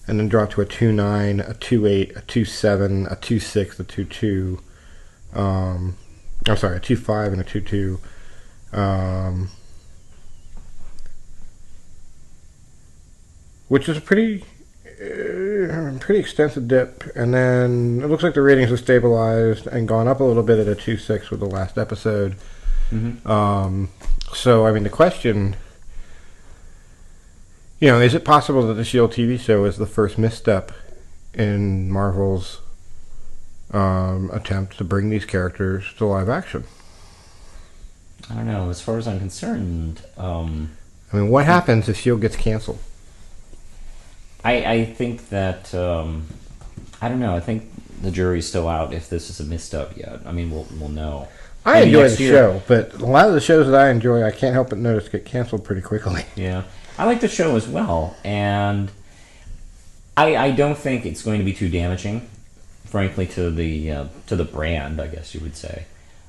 and then dropped to a 2.9, a 2.8, a 2.7, a 2.6, a 2.2. I'm sorry, a 2.5 and a 2.2. Which is a pretty extensive dip, and then it looks like the ratings have stabilized and gone up a little bit at a 2.6 with the last episode. Mm-hmm. So the question, is it possible that the S.H.I.E.L.D. TV show is the first misstep in Marvel's attempt to bring these characters to live action? I don't know. As far as I'm concerned, what happens if S.H.I.E.L.D. gets canceled? I think that I don't know. I think the jury's still out if this is a misstep yet. We'll know. I enjoy the show, but a lot of the shows that I enjoy, I can't help but notice get canceled pretty quickly. Yeah, I like the show as well, and I don't think it's going to be too damaging, frankly, to the brand, I guess you would say,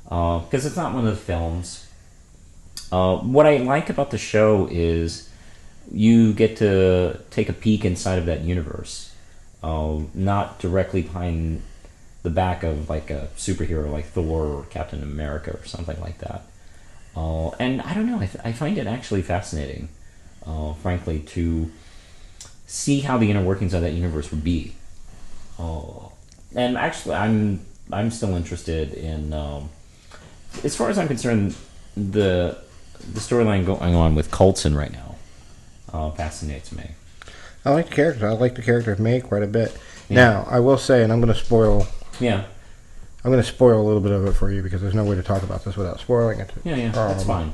because it's not one of the films. What I like about the show is you get to take a peek inside of that universe, not directly behind the back of like a superhero like Thor or Captain America or something like that. And I don't know, I find it actually fascinating, frankly, to see how the inner workings of that universe would be. And actually, I'm still interested in, as far as I'm concerned, the storyline going on with Coulson right now fascinates me. I like the characters. I like the character of May quite a bit. Yeah. Now, I will say, and I'm going to spoil. Yeah. I'm going to spoil a little bit of it for you because there's no way to talk about this without spoiling it. Yeah, that's fine.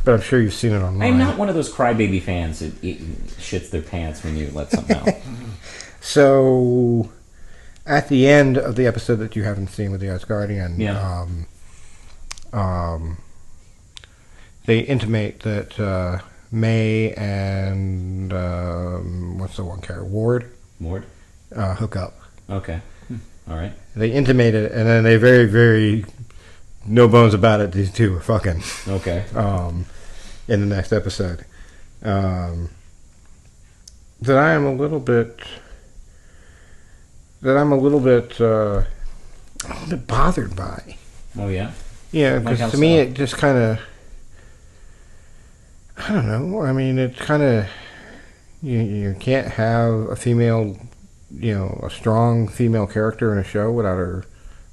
But I'm sure you've seen it online. I'm not one of those crybaby fans that shits their pants when you let something out. So, at the end of the episode that you haven't seen with the Asgardian, they intimate that May and what's the one character? Ward hook up. Okay. All right. They intimate it, and then they very, very no bones about it. These two are fucking. Okay. In the next episode, that I'm a little bit bothered by. Oh yeah. Yeah, because to me it just kind of, I don't know. I mean, it's kind of you can't have a female, a strong female character in a show without her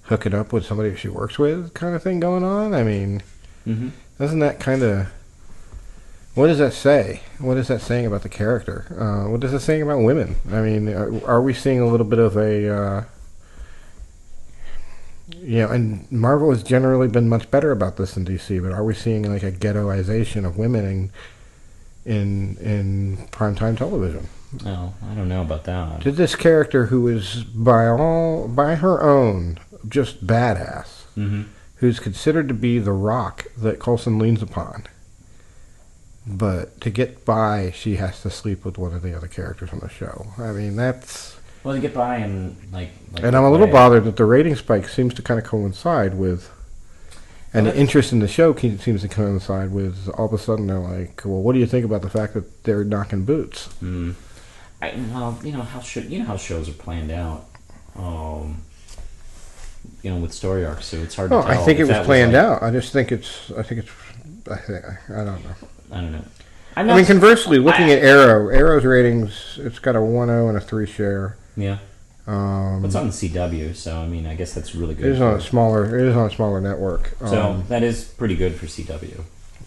hooking up with somebody she works with, kind of thing going on. I mean, doesn't that kind of, what does that say? What is that saying about the character? What is it saying about women? I mean, are we seeing a little bit of a, and Marvel has generally been much better about this than DC, but are we seeing like a ghettoization of women in primetime television? Oh, I don't know about that. Did this character who is by her own just badass, who's considered to be the rock that Coulson leans upon, but to get by, she has to sleep with one of the other characters on the show. I mean, that's... Well, to get by and and I'm a little bothered that the rating spike seems to kind of coincide with... And the interest in the show seems to coincide with, all of a sudden they're like, well, what do you think about the fact that they're knocking boots? Well, how shows are planned out. With story arcs, so it's hard to tell. I think it was planned out. I just think it's... I don't know. I don't know. I mean, conversely, looking at Arrow's ratings, it's got a 1.0 and a 3 share. Yeah. It's on the CW, so I mean, I guess that's really good. It is on a smaller network. So that is pretty good for CW.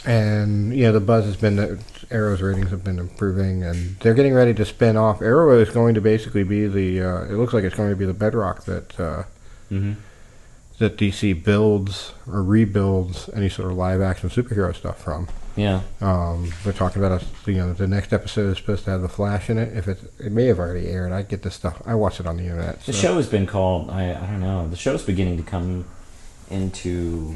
And the buzz has been that Arrow's ratings have been improving, and they're getting ready to spin off. Arrow is going to basically be the. It looks like it's going to be the bedrock that that DC builds or rebuilds any sort of live action superhero stuff from. Yeah. They're talking about the next episode is supposed to have the Flash in it. If it may have already aired. I get this stuff. I watch it on the internet. The show has been called. I don't know. The show's beginning to come into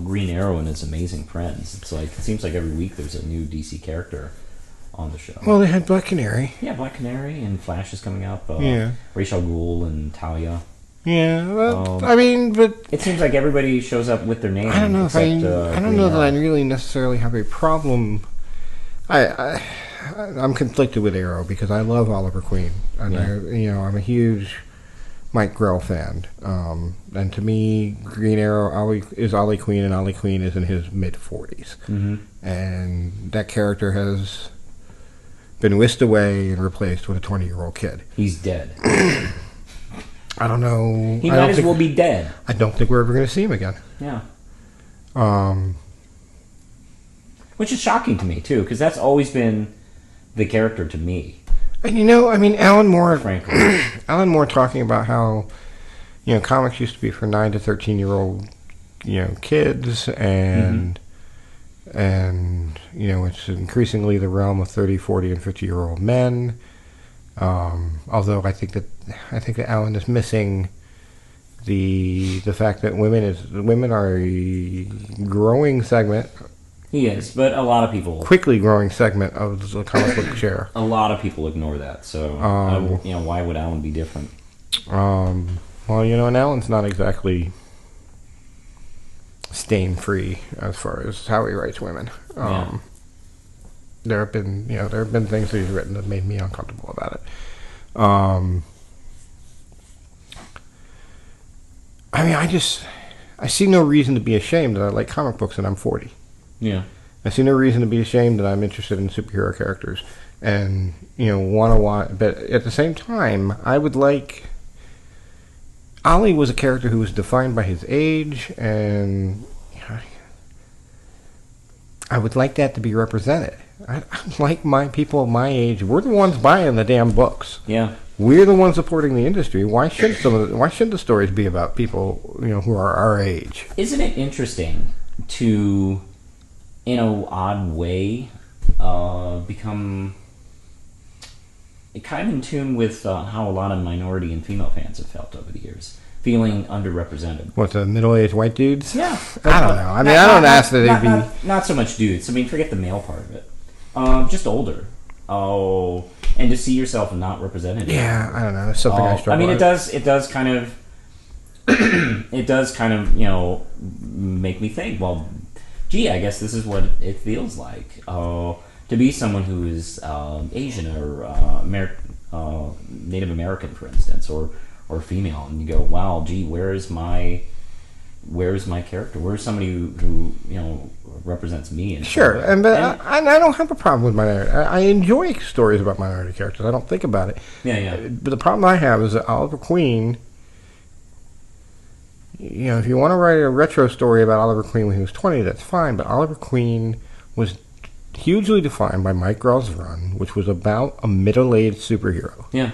Green Arrow and his amazing friends. It's like it seems like every week there's a new DC character on the show. Well, they had Black Canary. Yeah, Black Canary and Flash is coming up. Yeah. Ra's al Ghul and Talia. Yeah, well, I mean, but it seems like everybody shows up with their name. I don't know I don't know that I really necessarily have a problem. I'm conflicted with Arrow because I love Oliver Queen, and I'm a huge Mike Grell fan. And to me, Green Arrow is Ollie Queen, and Ollie Queen is in his mid-40s, and that character has been whisked away and replaced with a 20-year-old kid. He's dead. I don't know. He might as well be dead. I don't think we're ever going to see him again. Yeah. Which is shocking to me, too, because that's always been the character to me. And Alan Moore... Frankly. Alan Moore talking about how, comics used to be for 9 to 13-year-old, kids, and... And, it's increasingly the realm of 30, 40, and 50-year-old men. Although I think that Alan is missing the fact that women are a growing segment. He is, but a lot of people quickly growing segment of the comic book share. A lot of people ignore that. So why would Alan be different? And Alan's not exactly stain free as far as how he writes women. There have been things that he's written that made me uncomfortable about it. I see no reason to be ashamed that I like comic books and I'm 40. Yeah. I see no reason to be ashamed that I'm interested in superhero characters and, want to watch. But at the same time, I would like... Ollie was a character who was defined by his age, and I would like that to be represented. I like my people my age. We're the ones buying the damn books. Yeah. We're the ones supporting the industry. Why shouldn't the stories be about people who are our age? Isn't it interesting to in an odd way, become kind of in tune with how a lot of minority and female fans have felt over the years, feeling underrepresented. What, the middle-aged white dudes? Yeah. I don't know. I mean, I don't ask that they be... Not so much dudes. I mean, forget the male part of it. Just older. Oh, and to see yourself not represented. Yeah, I don't know. It's something I struggle with. I mean, it does kind of... it does kind of, make me think, well, gee, I guess this is what it feels like. To be someone who is Asian or Native American, for instance, or female, and you go, wow, gee, where's my character? Where's somebody who represents me? Sure, and I don't have a problem with minority. I enjoy stories about minority characters. I don't think about it. Yeah. But the problem I have is that Oliver Queen. If you want to write a retro story about Oliver Queen when he was 20, that's fine. But Oliver Queen was hugely defined by Mike Grell's run, which was about a middle-aged superhero. Yeah.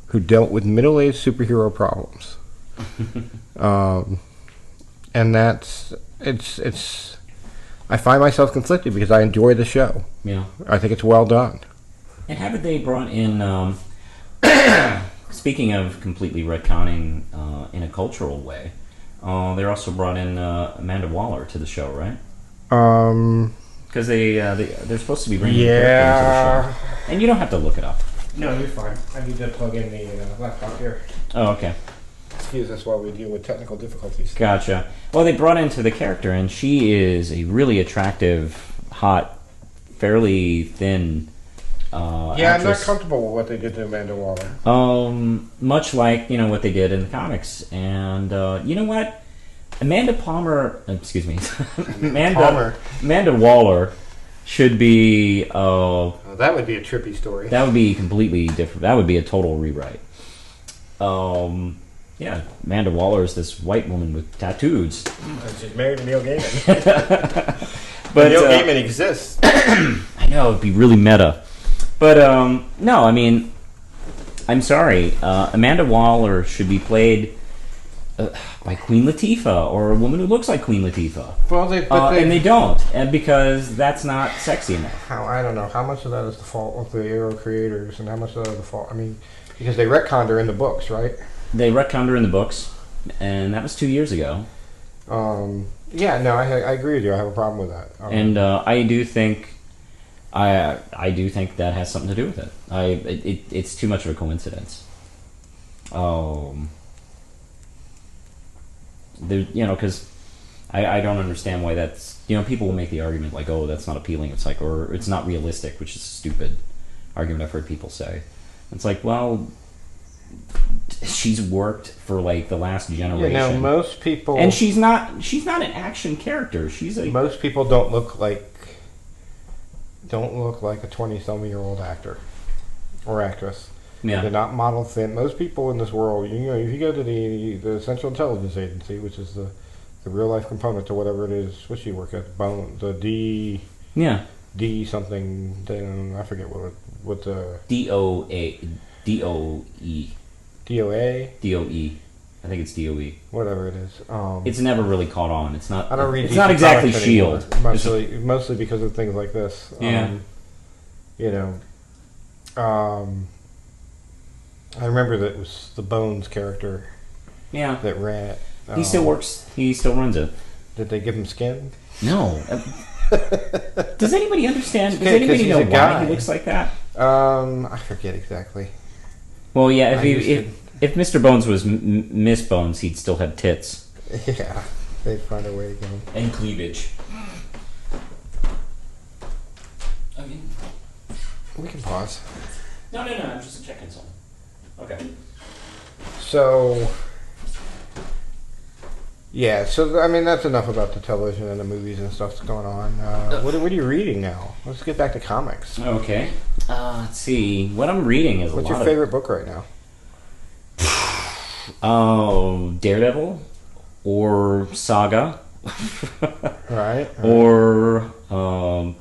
Who dealt with middle-aged superhero problems. And it's. I find myself conflicted because I enjoy the show. Yeah. I think it's well done. And haven't they brought in? Speaking of completely retconning in a cultural way, they also brought in Amanda Waller to the show, right? Because they're supposed to be bringing characters to the show, and you don't have to look it up. No, you're fine. I need to plug in the laptop here. Oh, okay. Excuse us while we deal with technical difficulties. Gotcha. Well, they brought into the character, and she is a really attractive, hot, fairly thin actress. I'm not comfortable with what they did to Amanda Waller. Much like, what they did in the comics. And, you know what? Amanda Waller should be... that would be a trippy story. That would be completely different. That would be a total rewrite. Yeah, Amanda Waller is this white woman with tattoos. She's married to Neil Gaiman. But Neil Gaiman exists. I know, it'd be really meta. But, no, I mean, I'm sorry. Amanda Waller should be played by Queen Latifah, or a woman who looks like Queen Latifah. Well, and they don't, and because that's not sexy enough. I don't know. How much of that is the fault of the Arrow creators, and how much of that is the fault... I mean, because they retconned her in the books, right? They retconned her in the books, and that was 2 years ago. Yeah, no, I agree with you. I have a problem with that. And I do think that has something to do with it. It's too much of a coincidence. Because I don't understand why that's... people will make the argument like, oh, that's not appealing. It's like, or it's not realistic, which is a stupid argument I've heard people say. It's like, well... she's worked for like the last generation. Yeah, most people, and she's not an action character. Most people don't look like a 20-some-year-old actor or actress. Yeah, they're not model thin. Most people in this world, if you go to the Central Intelligence Agency, which is the real life component to whatever it is, what she work at, the D. Yeah. D something. I forget what the DOE. DOA? DOE. I think it's DOE. Whatever it is. It's never really caught on. It's not. I don't read. It's not exactly S.H.I.E.L.D. Mostly because of things like this. Yeah. I remember that it was the Bones character. Yeah. That ran. He still works. He still runs it. Did they give him skin? No. Does anybody understand? Does anybody know why he looks like that? I forget exactly. Well, yeah. If Mr. Bones was Miss Bones, he'd still have tits. Yeah, they'd find a way to get him. And cleavage. I mean, we can pause. No. I'm just checking something. Okay. So. Yeah, so I mean that's enough about the television and the movies and stuff that's going on. What are you reading now? Let's get back to comics. Okay. Let's see. What I'm reading is What's your favorite book right now? Daredevil, or Saga, right? Or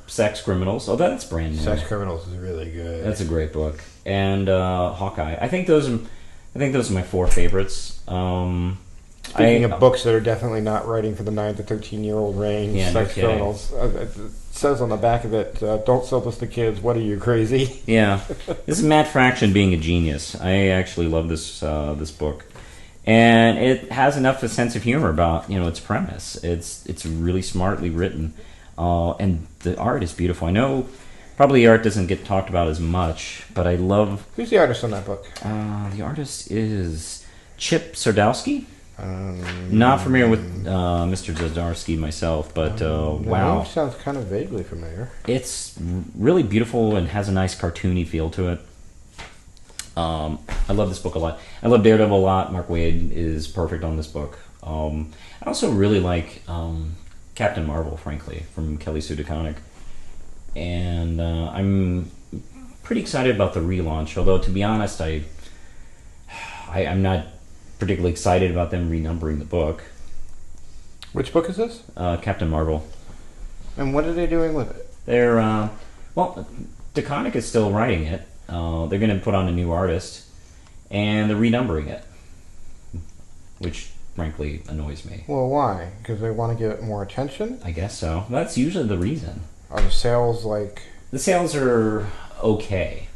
Sex Criminals. Oh, that's brand new. Sex Criminals is really good. That's a great book. And Hawkeye. I think those are my four favorites. Speaking of books that are definitely not writing for the 9 to 13-year-old range, Yeah, no sex kidding. criminals. It says on the back of it, "Don't sell this to kids. What are you, crazy?" Yeah, this is Matt Fraction being a genius. I actually love this this book, and it has enough of a sense of humor about its premise. It's really smartly written, and the art is beautiful. I know probably the art doesn't get talked about as much, but I love. Who's the artist on that book? The artist is Chip Zdarsky. Not familiar with Mr. Zdarsky myself, but wow. Name sounds kind of vaguely familiar. It's really beautiful and has a nice cartoony feel to it. I love this book a lot. I love Daredevil a lot. Mark Waid is perfect on this book. I also really like Captain Marvel, frankly, from Kelly Sue DeConnick. And I'm pretty excited about the relaunch, although to be honest, I'm not particularly excited about them renumbering the book. Which book is this? Captain Marvel. And what are they doing with it? They're well, DeConnick is still writing it. They're going to put on a new artist, and they're renumbering it, which frankly annoys me. Well, why? Because they want to get more attention? I guess so. That's usually the reason. Are the sales like... The sales are okay.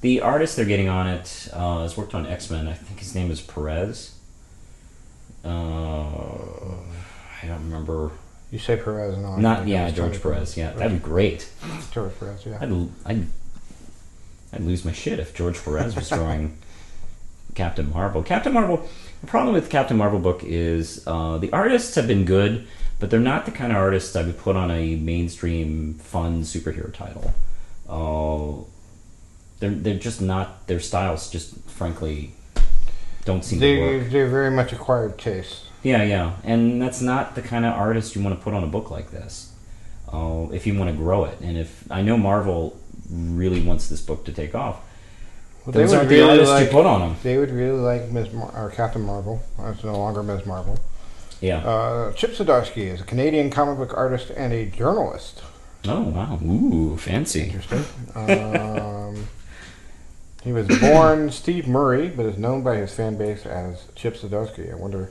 The artist they're getting on it has worked on X-Men. I think his name is Perez. I don't remember. You say Perez, no? George Perez. Yeah, that'd be great. George Perez, yeah. I'd lose my shit if George Perez was drawing Captain Marvel. Captain Marvel. The problem with Captain Marvel book is the artists have been good, but they're not the kind of artists I would put on a mainstream fun superhero title. They're just not. Their styles just frankly don't seem to work. They're very much acquired taste. Yeah, and that's not the kind of artist you want to put on a book like this. If you want to grow it, and if I know Marvel really wants this book to take off, well, those aren't the artists you put on them. They would really like Captain Marvel. It's no longer Ms. Marvel. Yeah. Chip Zdarsky is a Canadian comic book artist and a journalist. Oh wow! Ooh, fancy. Interesting. He was born Steve Murray, but is known by his fan base as Chip Zdarsky. I wonder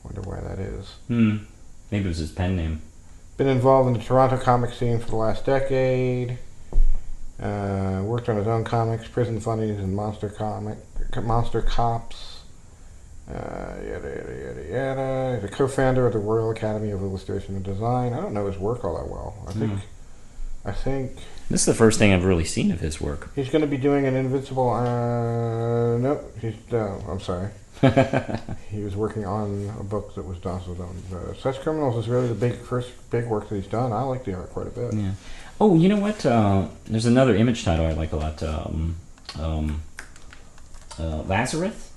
why that is. Maybe it was his pen name. Been involved in the Toronto comic scene for the last decade. Worked on his own comics, Prison Funnies, and Monster Cops. Yada yada yada. He's a co-founder of the Royal Academy of Illustration and Design. I don't know his work all that well. I think this is the first thing I've really seen of his work. He's going to be doing an Invincible. I'm sorry. He was working on a book that was also done. Such Criminals is really the first big work that he's done. I like the art quite a bit. Yeah. Oh, you know what? There's another Image title I like a lot. Lazarus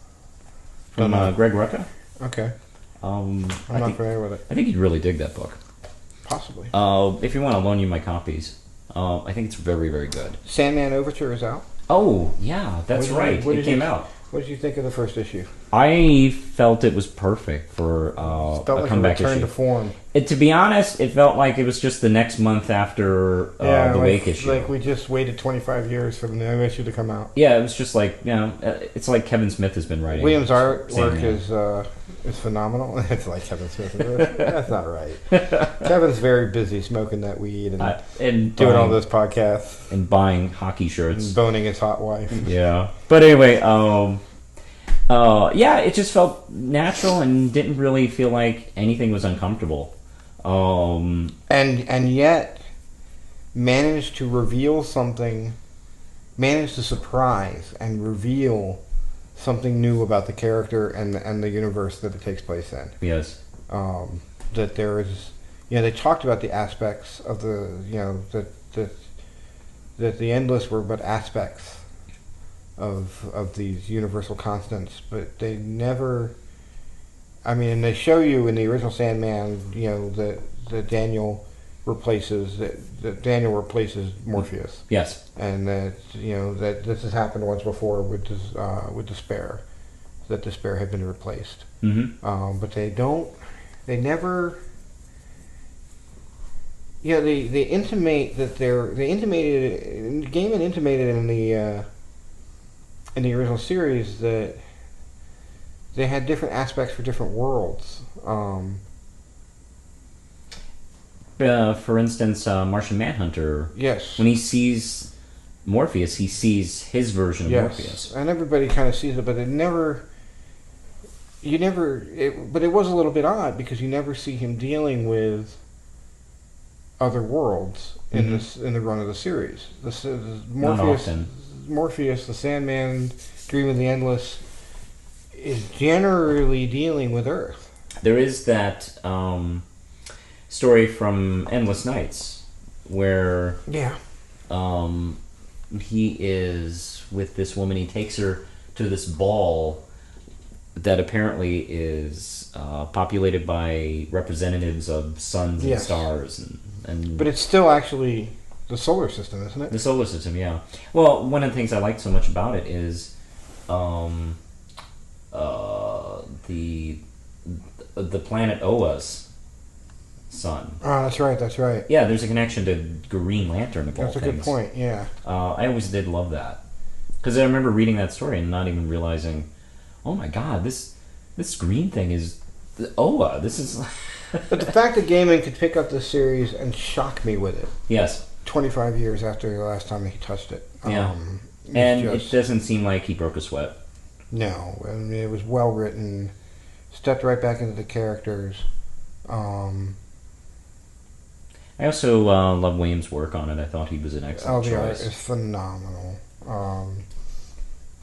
from Greg Rucka. Okay. I'm not familiar with it. I think you'd really dig that book. Possibly. If you want, I'll loan you my copies. I think it's very, very good. Sandman Overture is out. Oh, yeah, that's right. It came out. What did you think of the first issue? I felt it was perfect for a comeback issue. To form. To be honest, it felt like it was just the next month after the Wake issue. Like we just waited 25 years for the new issue to come out. Yeah, it was just like, it's like Kevin Smith has been writing. Williams' artwork is phenomenal. It's like Kevin Smith. That's not right. Kevin's very busy smoking that weed and doing all those podcasts. And buying hockey shirts. And boning his hot wife. Yeah. But anyway, it just felt natural and didn't really feel like anything was uncomfortable. And yet managed to reveal something, managed to surprise and reveal something new about the character and the universe that it takes place in. Yes. That there is, they talked about the aspects of the, that the Endless were but aspects of these universal constants, but they never. I mean, they show you in the original Sandman, that Daniel replaces Morpheus. Yes. And that that this has happened once before with Despair, that Despair had been replaced. Mm-hmm. But they never. They intimate that they intimated Gaiman intimated in the original series that they had different aspects for different worlds. For instance, Martian Manhunter. Yes. When he sees Morpheus, he sees his version of Morpheus. And everybody kind of sees it, but but it was a little bit odd because you never see him dealing with other worlds in the run of the series. Morpheus, the Sandman, Dream of the Endless, is generally dealing with Earth. There is that story from Endless Nights where he is with this woman. He takes her to this ball that apparently is populated by representatives of suns and stars. But it's still actually the solar system, isn't it? The solar system, yeah. Well, one of the things I like so much about it is the planet Oa's sun. Oh, that's right. Yeah, there's a connection to Green Lantern of all things. That's a good point, yeah. I always did love that. Because I remember reading that story and not even realizing, oh my god, this green thing is Oa. This is... But the fact that Gaiman could pick up this series and shock me with it. Yes. 25 years after the last time he touched it. Yeah. And it doesn't seem like he broke a sweat. No. I mean, it was well written. Stepped right back into the characters. I also love Williams' work on it. I thought he was an excellent choice. The art is phenomenal.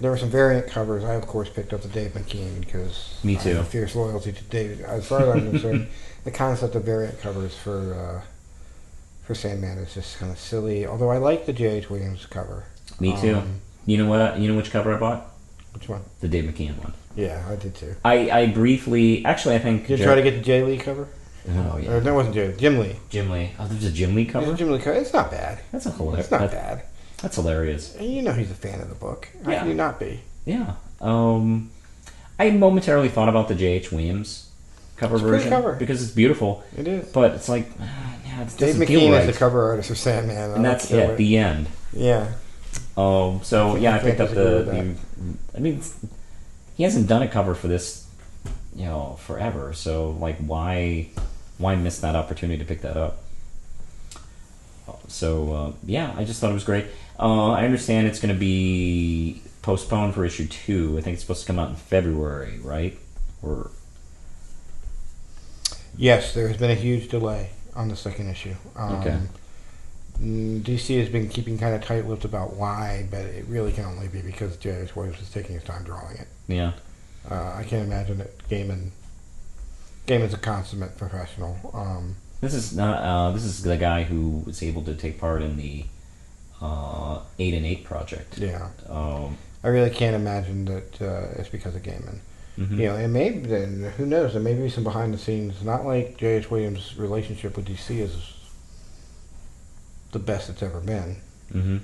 There were some variant covers. I, of course, picked up the Dave McKean because me too. I have a fierce loyalty to Dave. As far as I'm concerned, the concept of variant covers for Sandman is just kind of silly. Although I like the J.H. Williams cover. Me too. You know what? You know which cover I bought? Which one? The Dave McKean one. Yeah, I did too. I briefly... Actually, I think... Did you try to get the Jay Lee cover? Oh, yeah. Or, no, it wasn't Jay. Jim Lee. Jim Lee. Oh, there's a Jim Lee cover? There's a Jim Lee cover. It's not bad. That's a hilarious... It's not bad. That's hilarious. And you know he's a fan of the book. How can you not be? Yeah. I momentarily thought about the J.H. Williams cover version. Cover. Because it's beautiful. It is. But it's like... Dave McKean is the cover artist for Sandman. And that's it. The end. Yeah. So, yeah, I picked up the... I mean... He hasn't done a cover for this, forever. So, like, why miss that opportunity to pick that up? So, yeah, I just thought it was great. I understand it's going to be postponed for issue 2. I think it's supposed to come out in February, right? Or yes, there has been a huge delay on the second issue. Okay. DC has been keeping kind of tight-lipped about why, but it really can only be because J.H. Williams was taking his time drawing it. Yeah. I can't imagine that Gaiman's a consummate professional. This is not. This is the guy who was able to take part in the 8 and 8 project. Yeah. I really can't imagine that it's because of Gaiman. Mm-hmm. And maybe then who knows? There may be some behind the scenes. Not like J.H. Williams' relationship with DC is the best it's ever been. Mm-hmm.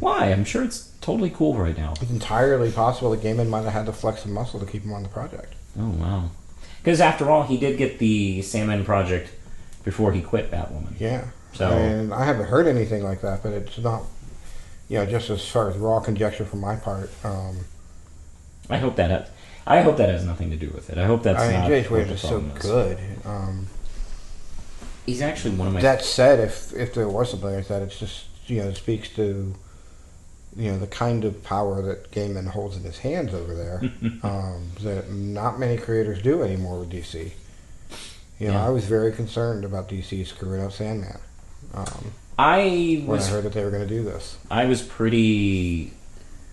Why? I'm sure it's totally cool right now. It's entirely possible that Gaiman might have had to flex some muscle to keep him on the project. Oh, wow. Because after all, he did get the Sandman project before he quit Batwoman. Yeah. So, and I haven't heard anything like that, but it's not, just as far as raw conjecture from my part. I hope that has nothing to do with it. I hope that's not. J.H. Williams is so good. He's actually one of my... That said, if there was something like that, it's just, it speaks to, the kind of power that Gaiman holds in his hands over there that not many creators do anymore with DC. I was very concerned about DC screwing up Sandman when I heard that they were going to do this. I was pretty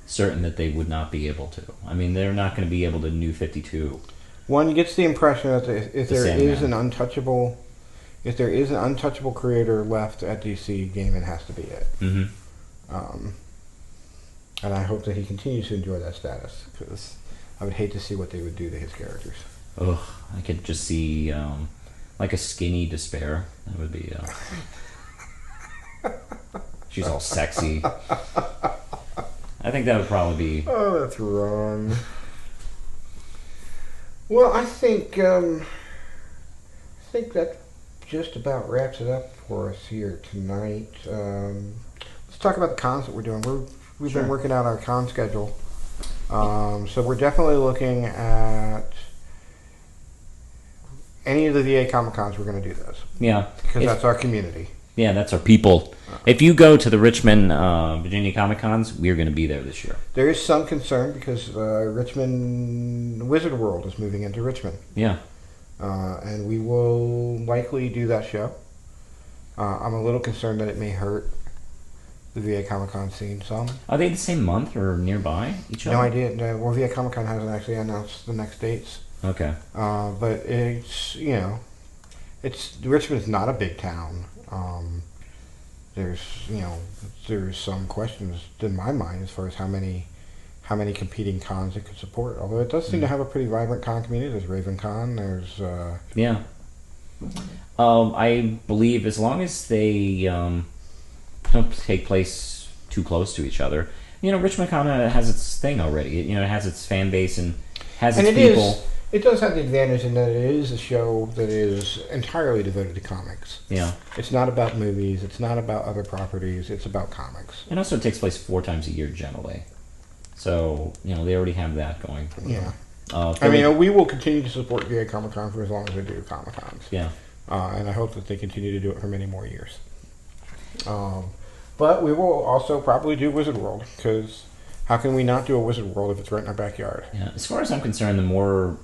certain that they would not be able to. I mean, they're not going to be able to New 52. One gets the impression that if there is an untouchable creator left at DC, Gaiman has to be it. Mm-hmm. And I hope that he continues to enjoy that status, because I would hate to see what they would do to his characters. Ugh, I could just see like a skinny Despair. That would be... she's all sexy. I think that would probably be... Oh, that's wrong. Well, I think that just about wraps it up for us here tonight. Let's talk about the cons that we're doing. We've been working out our con schedule So we're definitely looking at any of the VA Comic Cons. We're going to do those. Yeah. Because that's our community. Yeah, that's our people. If you go to the Richmond, Virginia Comic Cons, we're going to be there this year. There is some concern because Richmond Wizard World is moving into Richmond. Yeah. And we will likely do that show. I'm a little concerned that it may hurt the VA Comic Con scene some. Are they the same month or nearby each other? No idea. No, well, VA Comic Con hasn't actually announced the next dates. Okay. But it's, Richmond's not a big town. There's some questions in my mind as far as how many competing cons it could support. Although it does seem to have a pretty vibrant con community. There's Raven Con. There's yeah. I believe as long as they don't take place too close to each other. Richmond Con has its thing already. It has its fan base and has its people. It does have the advantage in that it is a show that is entirely devoted to comics. Yeah. It's not about movies. It's not about other properties. It's about comics. And also it takes place 4 times a year generally. So, they already have that going for them. Yeah. We will continue to support VA Comic Con for as long as they do Comic Cons. Yeah. And I hope that they continue to do it for many more years. But we will also probably do Wizard World, because how can we not do a Wizard World if it's right in our backyard? Yeah. As far as I'm concerned, the more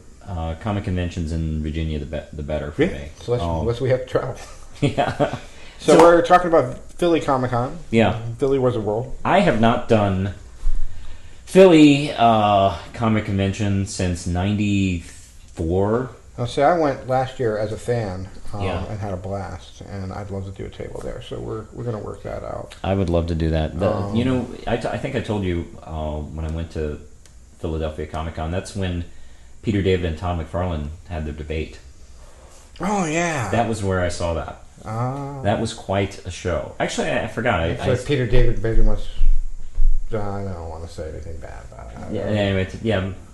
comic conventions in Virginia, the better for me. So less we have to travel. Yeah. So we're talking about Philly Comic Con. Yeah. Philly Wizard World. I have not done Philly comic convention since '94. I went last year as a fan and had a blast, and I'd love to do a table there. So we're going to work that out. I would love to do that. I think I told you when I went to Philadelphia Comic Con, that's when Peter David and Todd McFarlane had their debate. Oh, yeah. That was where I saw that. That was quite a show. Actually, I forgot. Peter David very much... I don't want to say anything bad about it. Yeah, anyway,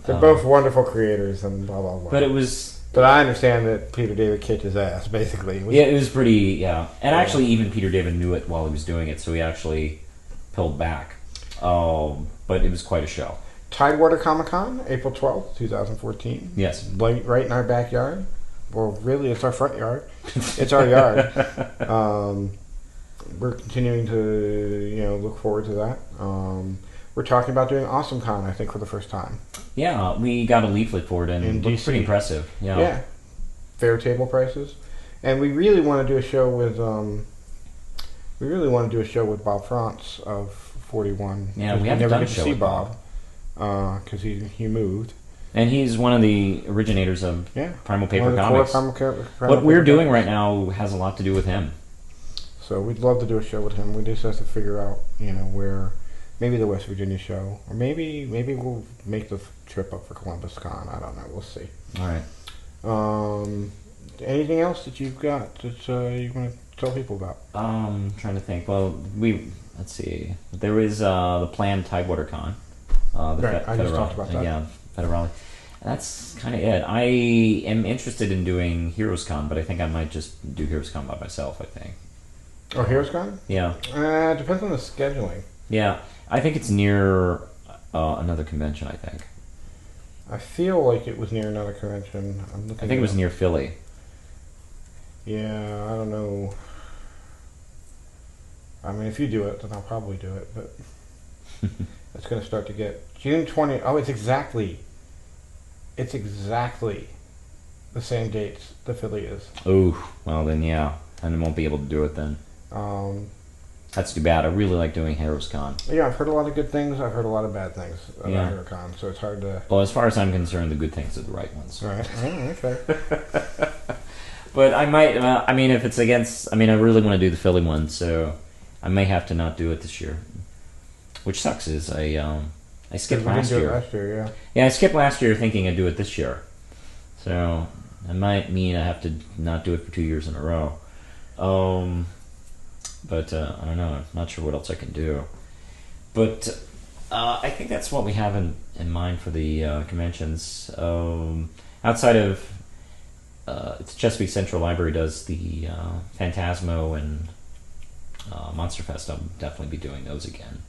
they're both wonderful creators and blah, blah, blah. But it was... But I understand that Peter David kicked his ass, basically. It was pretty... Yeah. And actually, even Peter David knew it while he was doing it, so he actually pulled back. But it was quite a show. Tidewater Comic Con, April 12th, 2014. Yes. Right in our backyard. Well, really, it's our front yard. It's our yard. We're continuing to, look forward to that. We're talking about doing Awesome Con, I think, for the first time. Yeah, we got a leaflet for it, and it looked pretty impressive. Yeah. Fair table prices. And we really want to do a show with... Bob Frantz of 41. Yeah, we haven't done a to show see with Bob. Because he moved. And he's one of the originators of Primal Paper Comics. What we're doing right now has a lot to do with him. So we'd love to do a show with him. We just have to figure out, where, maybe the West Virginia show, or maybe we'll make the trip up for Columbus Con. I don't know. We'll see. All right. Anything else that you've got that you want to tell people about? I'm trying to think. Well, let's see. There is the planned Tidewater Con. I just talked about that. Yeah, Federale. That's kind of it. I am interested in doing Heroes Con, but I think I might just do Heroes Con by myself, I think. Oh, Heroes Con? Yeah. Depends on the scheduling. Yeah. I think it's near another convention, I think. I feel like it was near another convention. I think it was near Philly. Yeah, I don't know. I mean, if you do it, then I'll probably do it, but it's going to start to get... June 20... Oh, it's exactly the same dates the Philly is. Oh, well then, yeah. And I won't be able to do it then. That's too bad. I really like doing Heroes Con. Yeah, I've heard a lot of good things. I've heard a lot of bad things about Heroes Con, so it's hard to... Well, as far as I'm concerned, the good things are the right ones. Right. Oh, okay. But I might... if it's against... I really want to do the Philly one, so I may have to not do it this year. Which sucks is I skipped last year. Last year, yeah. Yeah, I skipped last year thinking I'd do it this year. So it might mean I have to not do it for 2 years in a row. But I don't know. I'm not sure what else I can do. But I think that's what we have in mind for the conventions. Outside of it's Chesapeake Central Library does the Phantasmo and Monster Fest. I'll definitely be doing those again.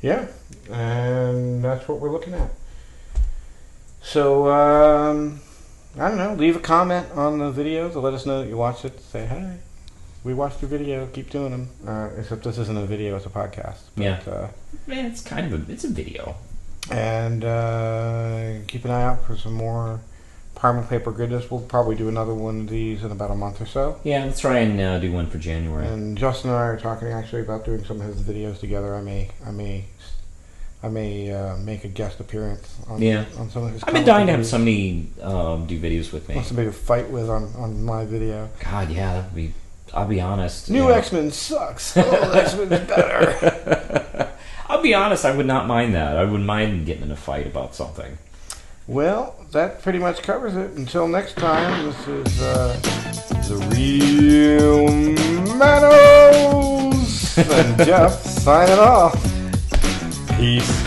Yeah, and that's what we're looking at. So, I don't know, leave a comment on the video to let us know that you watched it. Say, hey, we watched your video, keep doing them. Except this isn't a video, it's a podcast. But, yeah. Man, it's kind of it's a video. And keep an eye out for some more Primal Paper goodness. We'll probably do another one of these in about a month or so. Yeah, let's try and do one for January. And Justin and I are talking actually about doing some of his videos together. I may make a guest appearance on some of his. I've been dying to have somebody do videos with me. Want somebody to fight with on my video. God, yeah, that'd be. I'll be honest. New X-Men sucks. Old X-Men's better. I'll be honest. I would not mind that. I wouldn't mind getting in a fight about something. Well, that pretty much covers it. Until next time, this is the Real Manos and Jeff signing off. Peace.